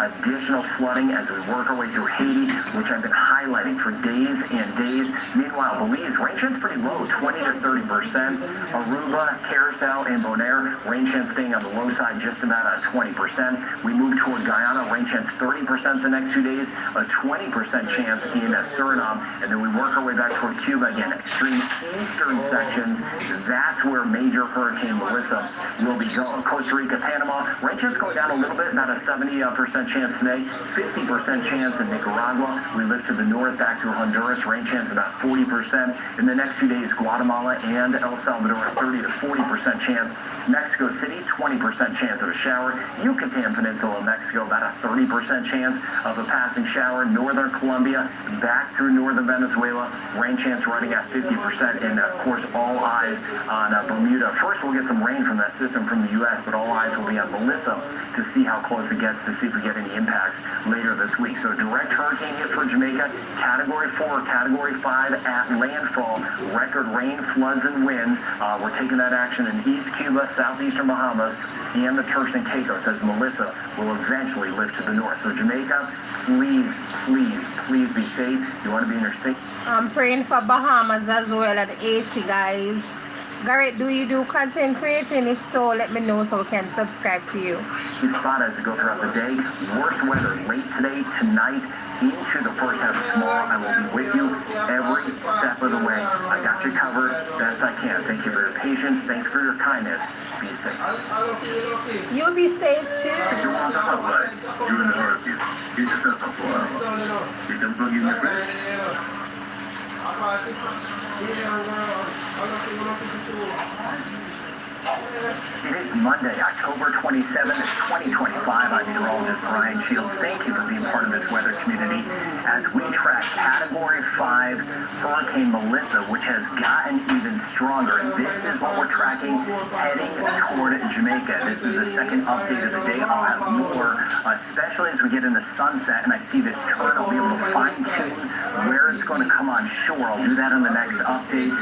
as we work our way through Haiti, which I've been highlighting for days and days. Meanwhile, Belize, rain chance pretty low, 20 to 30%. Aruba, Curacao, and Bonaire, rain chance staying on the low side, just about at 20%. We move toward Guyana, rain chance 30% the next 2 days, a 20% chance in Suriname, and then we work our way back toward Cuba again. Extreme eastern sections, that's where major Hurricane Melissa will be going. Costa Rica, Panama, rain chance going down a little bit, about a 70% chance today, 50% chance in Nicaragua. We lift to the north back to Honduras, rain chance about 40%. In the next few days, Guatemala and El Salvador, 30 to 40% chance. Mexico City, 20% chance of a shower. Yucatan Peninsula, Mexico, about a 30% chance of a passing shower. Northern Colombia, back through northern Venezuela, rain chance running at 50%. And, of course, all eyes on Bermuda. First, we'll get some rain from that system from the U.S., but all eyes will be on Melissa to see how close it gets, to see if we get any impacts later this week. So direct hurricane hit for Jamaica, Category 4, Category 5 at landfall, record rain, floods, and winds. We're taking that action in East Cuba, southeastern Bahamas, and the Turks and Caicos as Melissa will eventually lift to the north. So Jamaica, please, please, please be safe. You want to be in your safe. I'm praying for Bahamas as well and Haiti, guys. Garrett, do you do content creating? If so, let me know so we can subscribe to you. Keep spot as we go throughout the day. Worst weather late today, tonight, into the first half of tomorrow. I will be with you every step of the way. I got you covered best I can. Thank you for your patience. Thanks for your kindness. Be safe. You be safe too. If you want to talk about it, you're in a hurricane. Get yourself up for a while. You can plug in your friends. It is Monday, October 27th, 2025. I'm meteorologist Brian Shields. Thank you for being part of this weather community as we track Category 5 Hurricane Melissa, which has gotten even stronger. And this is what we're tracking heading toward Jamaica. This is the second update of the day. I'll have more, especially as we get into sunset and I see this turn. I'll be able to fine-tune where it's going to come on shore. I'll do that on the next update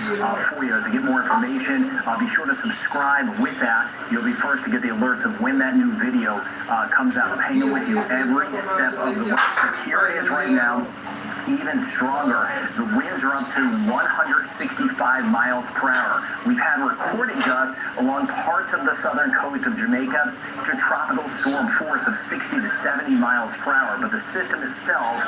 for you as I get more information. Be sure to subscribe. With that, you'll be first to get the alerts of when that new video comes out. I'm hanging with you every step of the way. So here it is right now, even stronger. The winds are up to 165 miles per hour. We've had recorded gusts along parts of the southern coast of Jamaica to tropical storm force of 60 to 70 miles per hour. But the system itself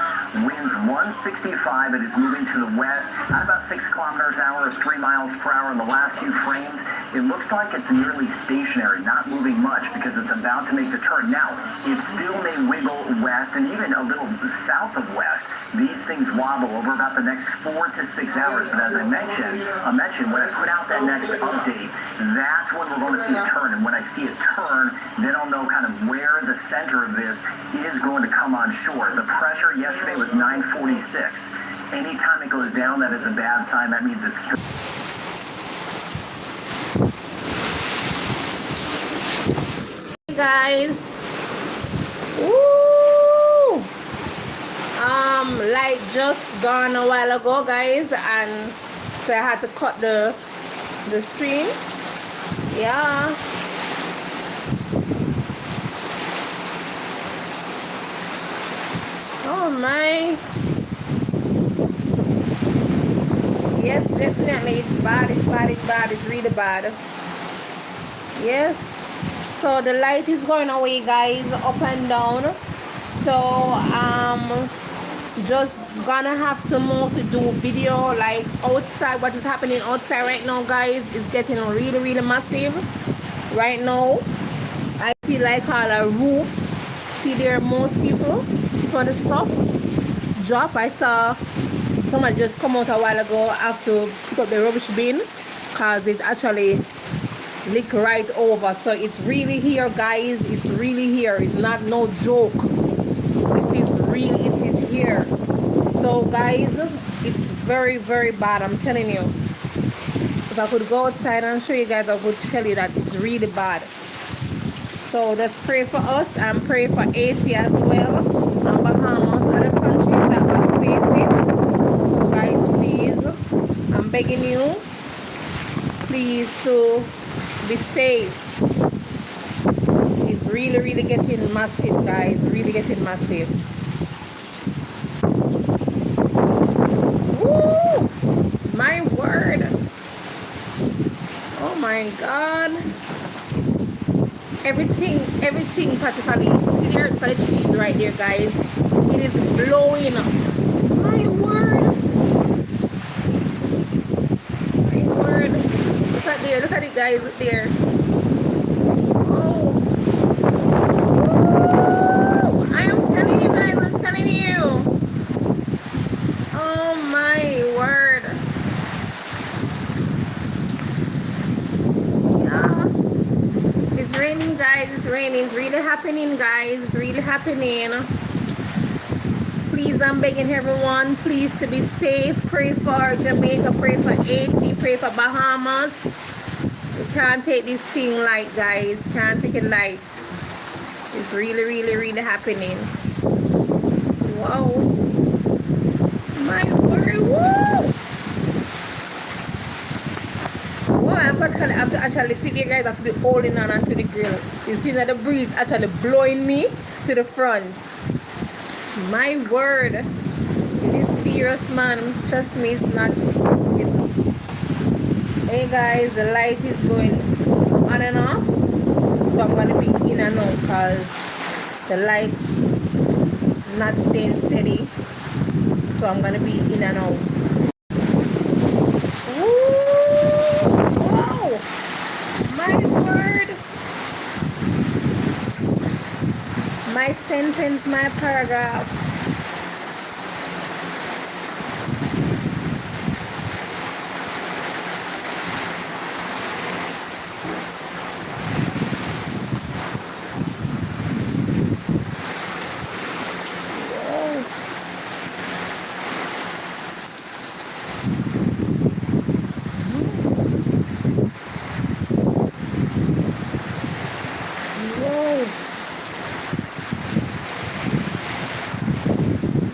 winds 165. It is moving to the west at about 6 kilometers an hour, 3 miles per hour. In the last few frames, it looks like it's nearly stationary, not moving much because it's about to make the turn. Now, it still may wiggle west and even a little south of west. These things wobble over about the next 4 to 6 hours. But as I mentioned when I put out that next update, that's when we're going to see a turn. And when I see a turn, then I'll know kind of where the center of this is going to come on shore. The pressure yesterday was 946. Anytime it goes down, that is a bad sign. That means it's guys, light just gone a while ago, guys, and so I had to cut the stream. Yeah, oh my, yes, definitely it's bad, it's really bad. Yes, so the light is going away, guys, up and down. So just gonna have to mostly do video like outside. What is happening outside right now, guys, is getting really massive right now. I see like all a roof. See there, most people, so the stuff drop. I saw someone just come out a while ago after pick up the rubbish bin because it actually lick right over. So it's really here, guys. It's really here. It's not no joke. This is really, it is here. So guys, it's very, very bad. I'm telling you. If I could go outside and show you guys, I would tell you that it's really bad. So let's pray for us and pray for Haiti as well, and Bahamas, other countries that will face it. So guys, please, I'm begging you, please, to be safe. It's really, really getting massive, guys. Really getting massive. Woo! My word. Oh my God. Everything practically. See there for the trees right there, guys. It is blowing. My word. My word. Look at there. Look at it, guys. Look there. Oh. Woo! I am telling you guys. I'm telling you. Oh my word. It's raining, guys. It's raining. It's really happening, guys. It's really happening. Please, I'm begging everyone, please, to be safe. Pray for Jamaica. Pray for Haiti. Pray for Bahamas. You can't take this thing light, guys. Can't take it light. It's really, really, really happening. Wow. My word. Woo! I have to actually sit there, guys. I have to be holding on onto the grill. You see that the breeze actually blowing me to the front. My word. This is serious, man. Trust me, it's not. Hey guys, the light is going on and off. So I'm going to be in and out because the light's not staying steady. So I'm going to be in and out. My sentence, my paragraph.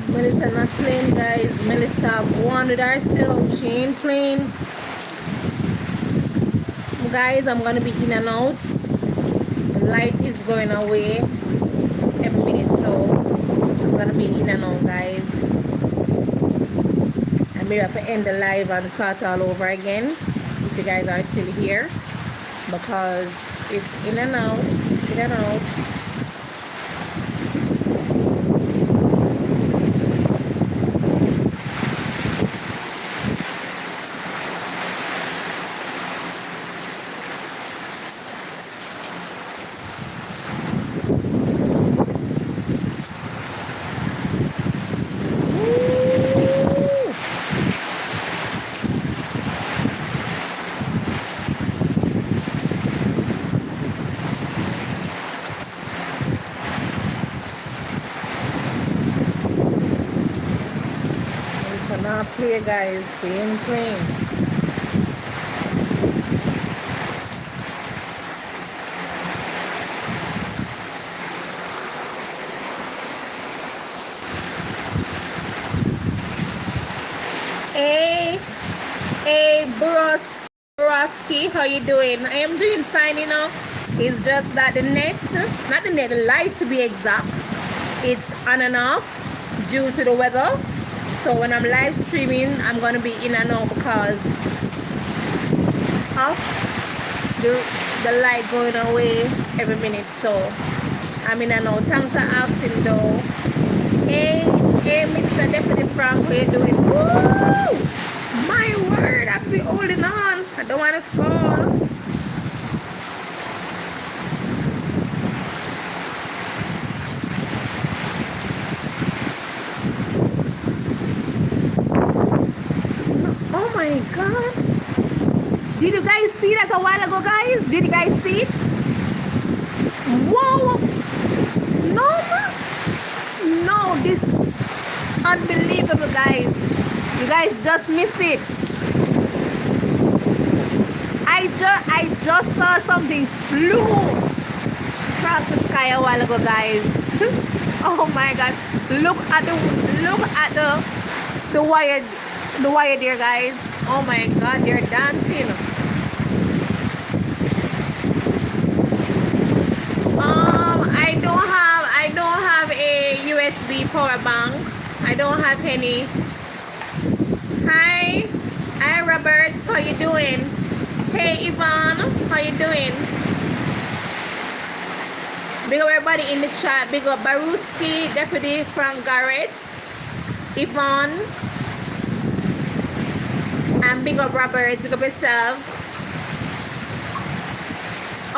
Melissa not playing, guys. Melissa wanted herself. She ain't playing. Guys, I'm gonna be in and out. The light is going away every minute, so I'm gonna be in and out, guys. I may have to end the live and start all over again if you guys are still here, because it's in and out, in and out. Not play, guys. We ain't playing. Hey, Broski, how you doing? I am doing fine, you know. It's just that the net, not the net, the light to be exact, it's on and off due to the weather. So when I'm live streaming, I'm gonna be in and out because of the light going away every minute. So I'm in and out. Thanks for asking though. Hey, Mr. Deputy Frank, how you doing? Woo! My word, I have to be holding on. I don't want to fall. Oh my God. Did you guys see that a while ago, guys? Did you guys see it? Whoa! No, no, this unbelievable, guys. You guys just missed it. I just saw something flew across the sky a while ago, guys. Oh my God! Look at the wire there, guys. Oh my God, they're dancing. I don't have a USB power bank. I don't have any. Hi, Roberts. How you doing? Hey, Yvonne. How you doing? Big up everybody in the chat. Big up Baruski, Deputy Frank Garrett, Yvonne, and big up Roberts. Big up yourself.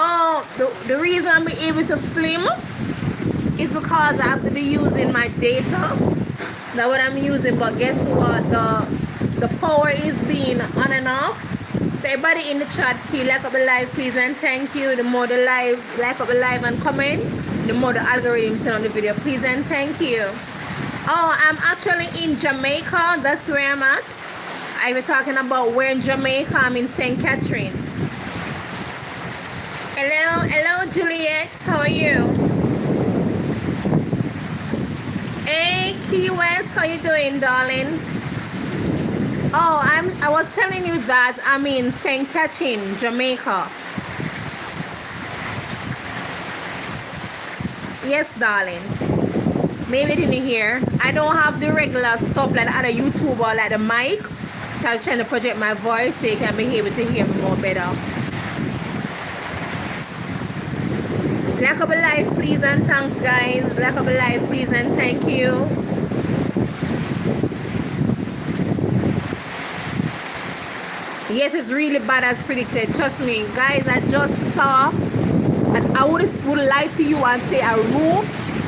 Oh, the reason I'm able to film is because I have to be using my data. That's what I'm using. But guess what? The power is being on and off. So everybody in the chat, please like up the live, please, and thank you. The more the live, like up the live and comment, the more the algorithm send on the video, please and thank you. Oh, I'm actually in Jamaica. That's where I'm at. I was talking about where in Jamaica. I'm in St. Catherine. Hello, Juliet. How are you? Hey, Key West. How you doing, darling? Oh, I was telling you that I'm in St. Catherine, Jamaica. Yes, darling. Maybe you didn't hear. I don't have the regular stuff like other YouTuber, like the mic. So I'm trying to project my voice so you can be able to hear me more better. Like up a live, please, and thanks, guys. Like up a live, please, and thank you. Yes, it's really bad as predicted. Trust me, guys. I just saw, and I would lie to you and say a roof,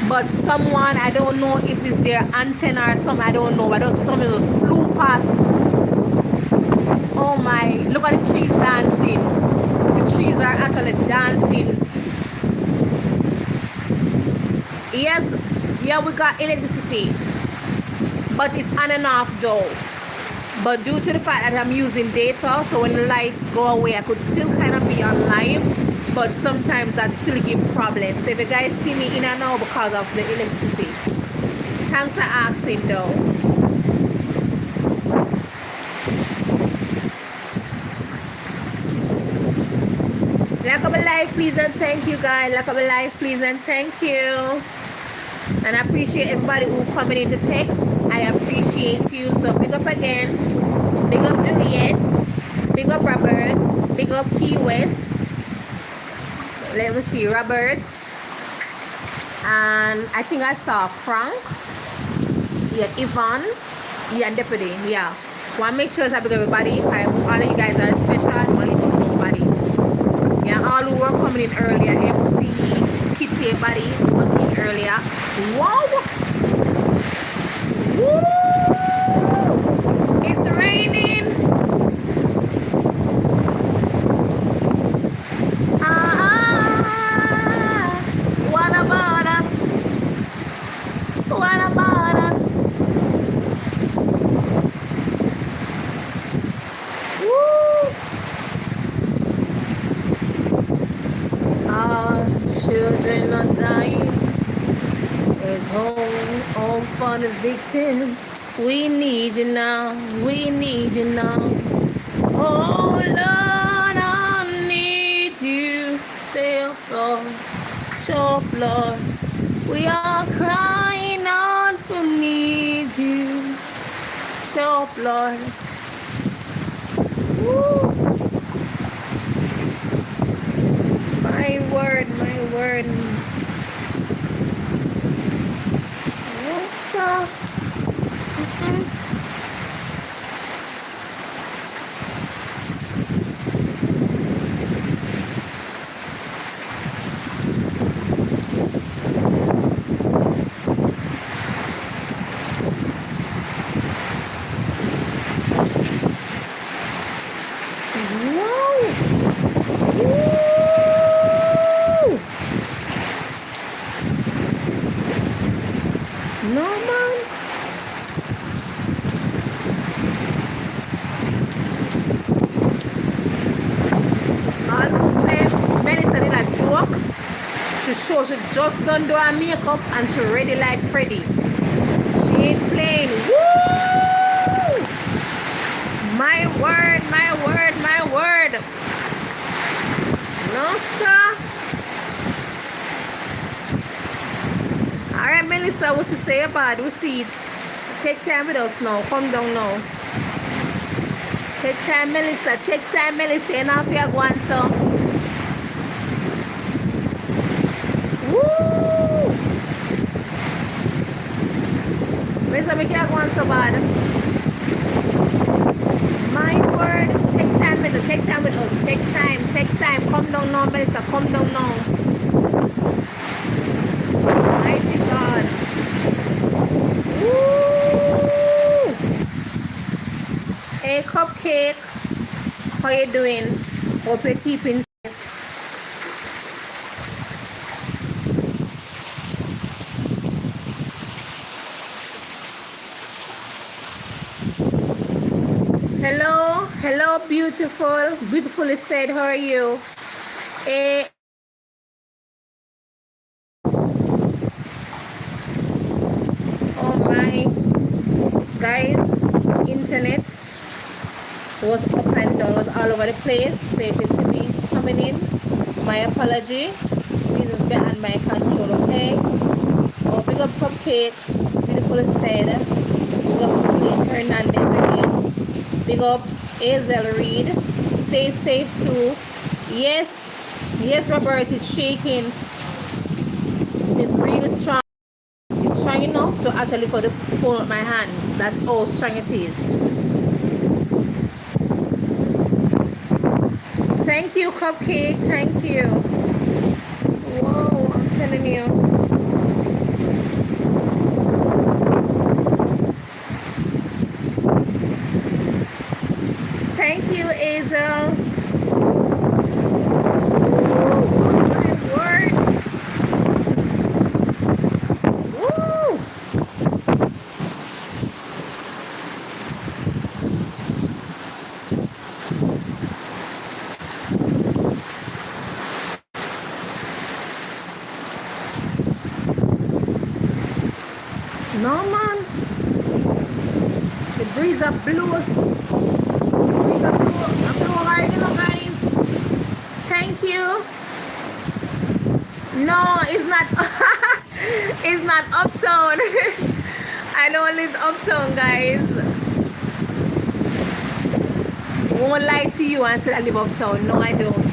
but someone, I don't know if it's their antenna or something. I don't know. I just something just flew past. Oh my! Look at the trees dancing. The trees are actually dancing. Yes, yeah, we got electricity, but it's on and off though. But due to the fact that I'm using data, so when the lights go away, I could still kind of be on live, but sometimes that still give problems. So if you guys see me in and out because of the electricity, thanks for asking though. Like up a live, please, and thank you, guys. Like up a live, please, and thank you. And I appreciate everybody who coming in to text. I appreciate you. So big up again. Big up Juliet. Big up Roberts. Big up Key West. Let me see, Roberts. And I think I saw Frank. Yeah, Yvonne. Yeah, and Deputy. Yeah. Want to make sure it's a big everybody. All of you guys are special. I don't want to leave out nobody. Yeah, all who were coming in earlier. FC, Kitty, everybody who was in earlier. Wow! Woo! It's raining. What about us? What about us? Woo! Our children are dying. There's home for the victim. We need you now. We need you now. Oh Lord, I need you still, Lord. Show up, Lord. We are crying out for need you. Show up, Lord. Woo. My word, my word. What's up? No, man. Honestly, Melissa did a joke. She show she just done do her makeup and she ready like Freddy. She ain't playing. Woo! My word, my word, my word. No, sir. Alright, Melissa, what you say about it? We see it. Take time with us now. Come down now. Take time, Melissa. Take time, Melissa. And off you go on, so. Woo! Melissa, make you go on so bad. My word. Take time, Melissa. Take time with us. Take time. Take time. Come down now, Melissa. Come down now. Mighty God. Woo! Hey, Cupcake. How you doing? Hope you're keeping safe. Hello. Hello, beautiful. Beautifully said. How are you? Hey. Oh my. Guys, internet was up and down, was all over the place. So if you see me coming in, my apology. This is behind my control, okay? Oh, big up Cupcake. Beautifully said. Big up Cupcake Hernandez again. Big up Hazel Reed. Stay safe too. Yes. Yes, Robert, it's shaking. It's really strong. It's strong enough to actually put the phone with my hands. That's how strong it is. Thank you, Cupcake. Thank you. Whoa, I'm telling you. Thank you, Hazel. No, man. The breeze up blue. Breeze up blue. Up blue hard, you know, guys. Thank you. No, it's not. It's not uptown. I don't live uptown, guys. Won't lie to you and say I live uptown. No, I don't.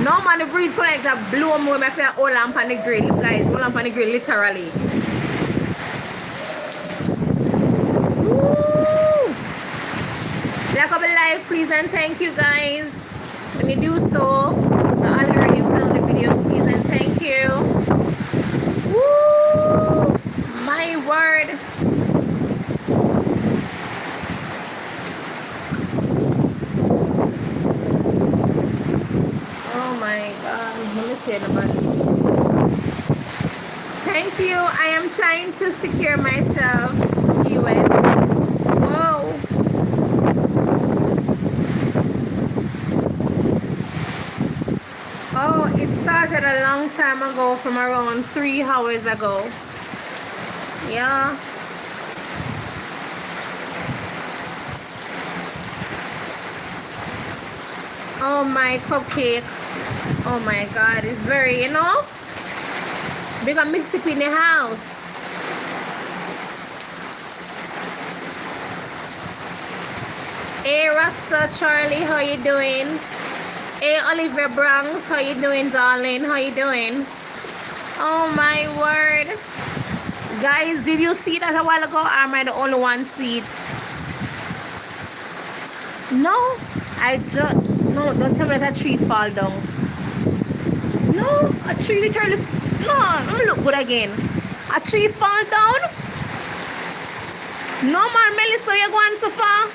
No man, the breeze connect to blow more. I feel all lamp on the grill, guys. All lamp on the grill, literally. Woo! Like up a live, please, and thank you, guys. When you do so, the algorithm found the video, please, and thank you. Woo! My word. Oh my God, let me see anybody. Thank you. I am trying to secure myself. US. Whoa. Oh, it started a long time ago, from around 3 hours ago. Yeah. Oh my, Cupcake. Oh my God, it's very, you know, big up Mississippi in the house. Hey Rasta Charlie, how you doing? Hey Oliver Bronx, how you doing, darling? How you doing? Oh my word. Guys, did you see that a while ago? Or am I the only one see it? No, I just... No, don't tell me that a tree fall down. No, a tree literally... No, let me look good again. A tree fall down? No, man, Melissa, you're going so far?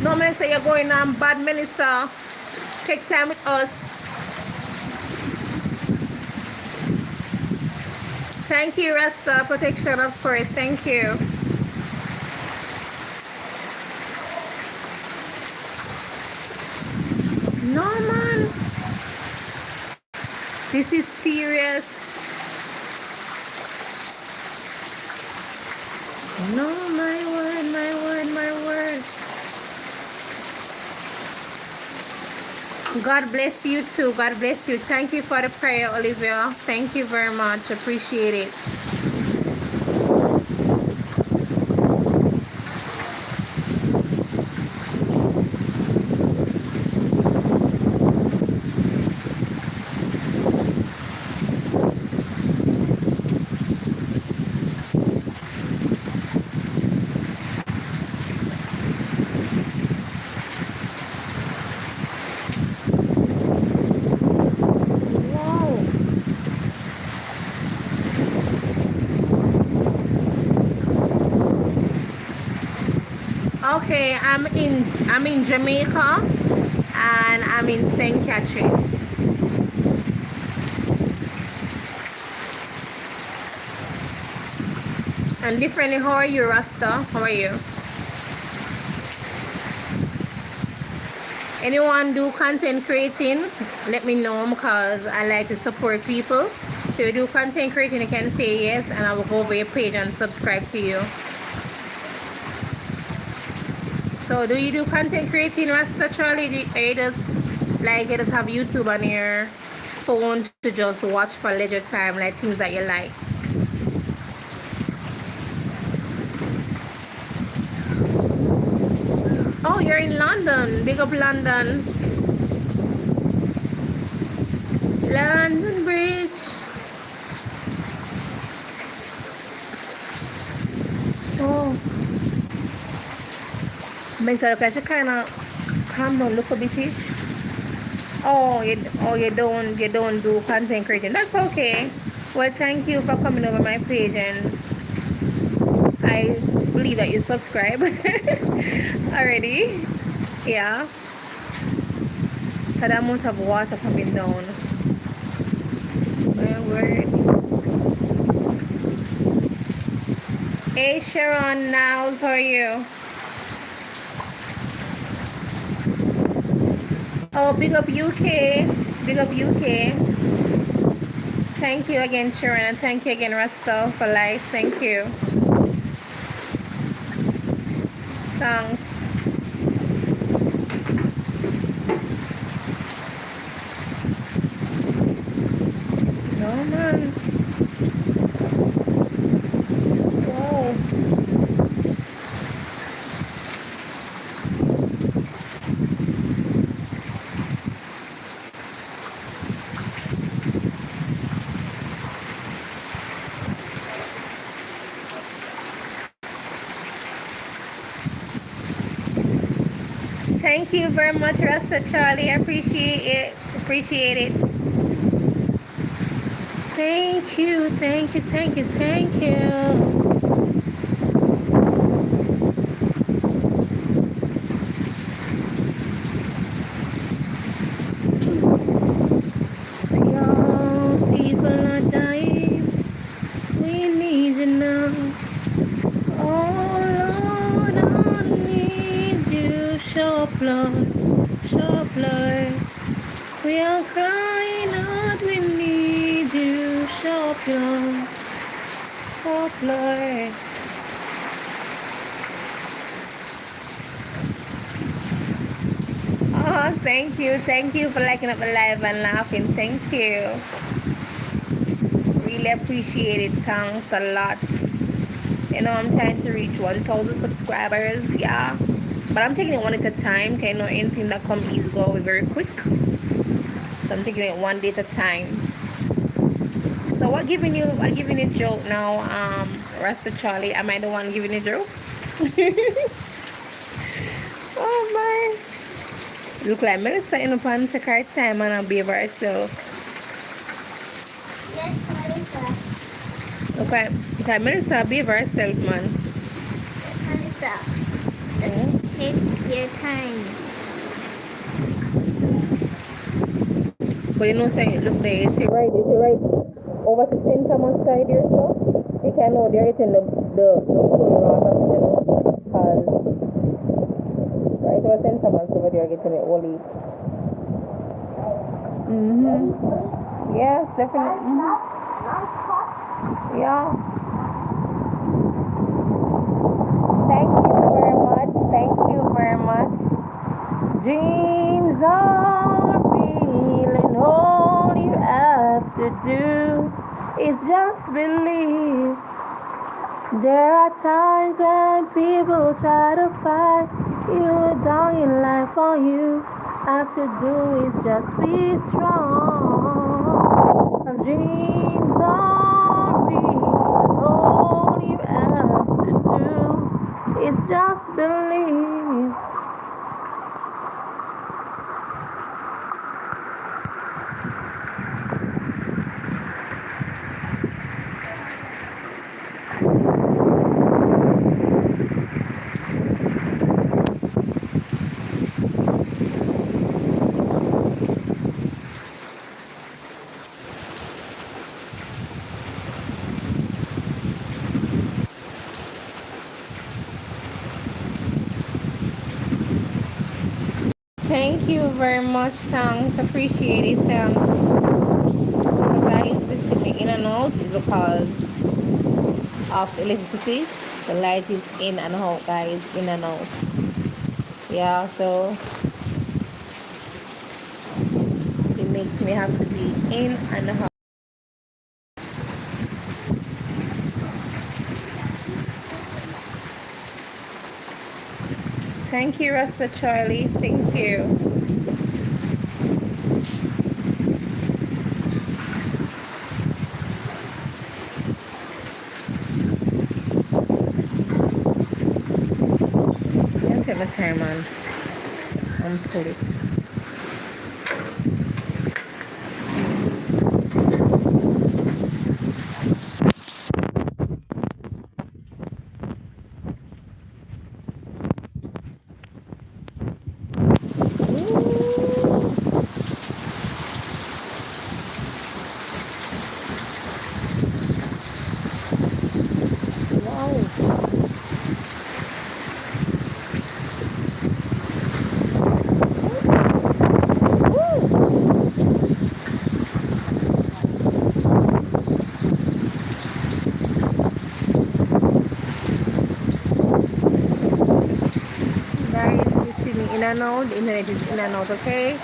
No, Melissa, you're going on bad, Melissa. Take time with us. Thank you, Rasta. Protection, of course. Thank you. No, man. This is serious. No, my word, my word, my word. God bless you too. God bless you. Thank you for the prayer, Olivia. Thank you very much. Appreciate it. Okay, I'm in Jamaica and I'm in St. Catherine. And differently, how are you, Rasta? How are you? Anyone do content creating? Let me know because I like to support people. So if you do content creating, you can say yes and I will go over your page and subscribe to you. So do you do content creating, Rasta Charlie? Do you just have YouTube on your phone to just watch for leisure time, like things that you like? Oh, you're in London. Big up London. London Bridge. Oh. Makes it look like she kind of calm down, look a bitish. Oh, you don't do content creating. That's okay. Well, thank you for coming over my page, and I believe that you subscribe already. Yeah. For the amount of water coming down. My word. Hey Sharon Niles, how are you? Oh, big up UK. Big up UK. Thank you again, Sharon, and thank you again, Rasta, for life. Thank you. Thanks. No, man. Whoa. Thank you very much, Rasta Charlie. I appreciate it. Appreciate it. Thank you, thank you, thank you, thank you. Young people are dying. We need you now. Oh Lord, I need you. Show up, Lord. Show up, Lord. We are crying out. We need you. Show up, Lord. Show up, Lord. Oh, thank you. Thank you for liking up the live and laughing. Thank you. Really appreciate it. Thanks a lot. You know, I'm trying to reach 1,000 subscribers. Yeah. But I'm taking it one at a time. Okay, you know, anything that comes easy go very quick. So I'm taking it one day at a time. So what giving you a joke now, Rasta Charlie? Am I the one giving a joke? Oh my. Look like Melissa in the pan take her time and I'll be by herself. Yes, Melissa. Okay, Melissa be by herself, man. Melissa. Yes. your time. But you know, say, look there, you see right over to St. Thomas side here, so you can know they're getting the full route of the cause right over St. Thomas over there getting it only. Yes, definitely. Yeah. Thank you very much. Thank you very much. Dreams are real and all you have to do is just believe. There are times when people try to fight you down in life. All you have to do is just be strong. Dreams are real and all you have to do is just believe. Thank you very much. Thanks. Appreciate it. Thanks. So guys, visiting in and out is because of electricity. The light is in and out, guys. In and out. Yeah, so it makes me have to be in and out. Thank you, Rasta Charlie. Thank you. I'll take my time on and pull it. Guys, you see me in and out. The internet is in and out, okay?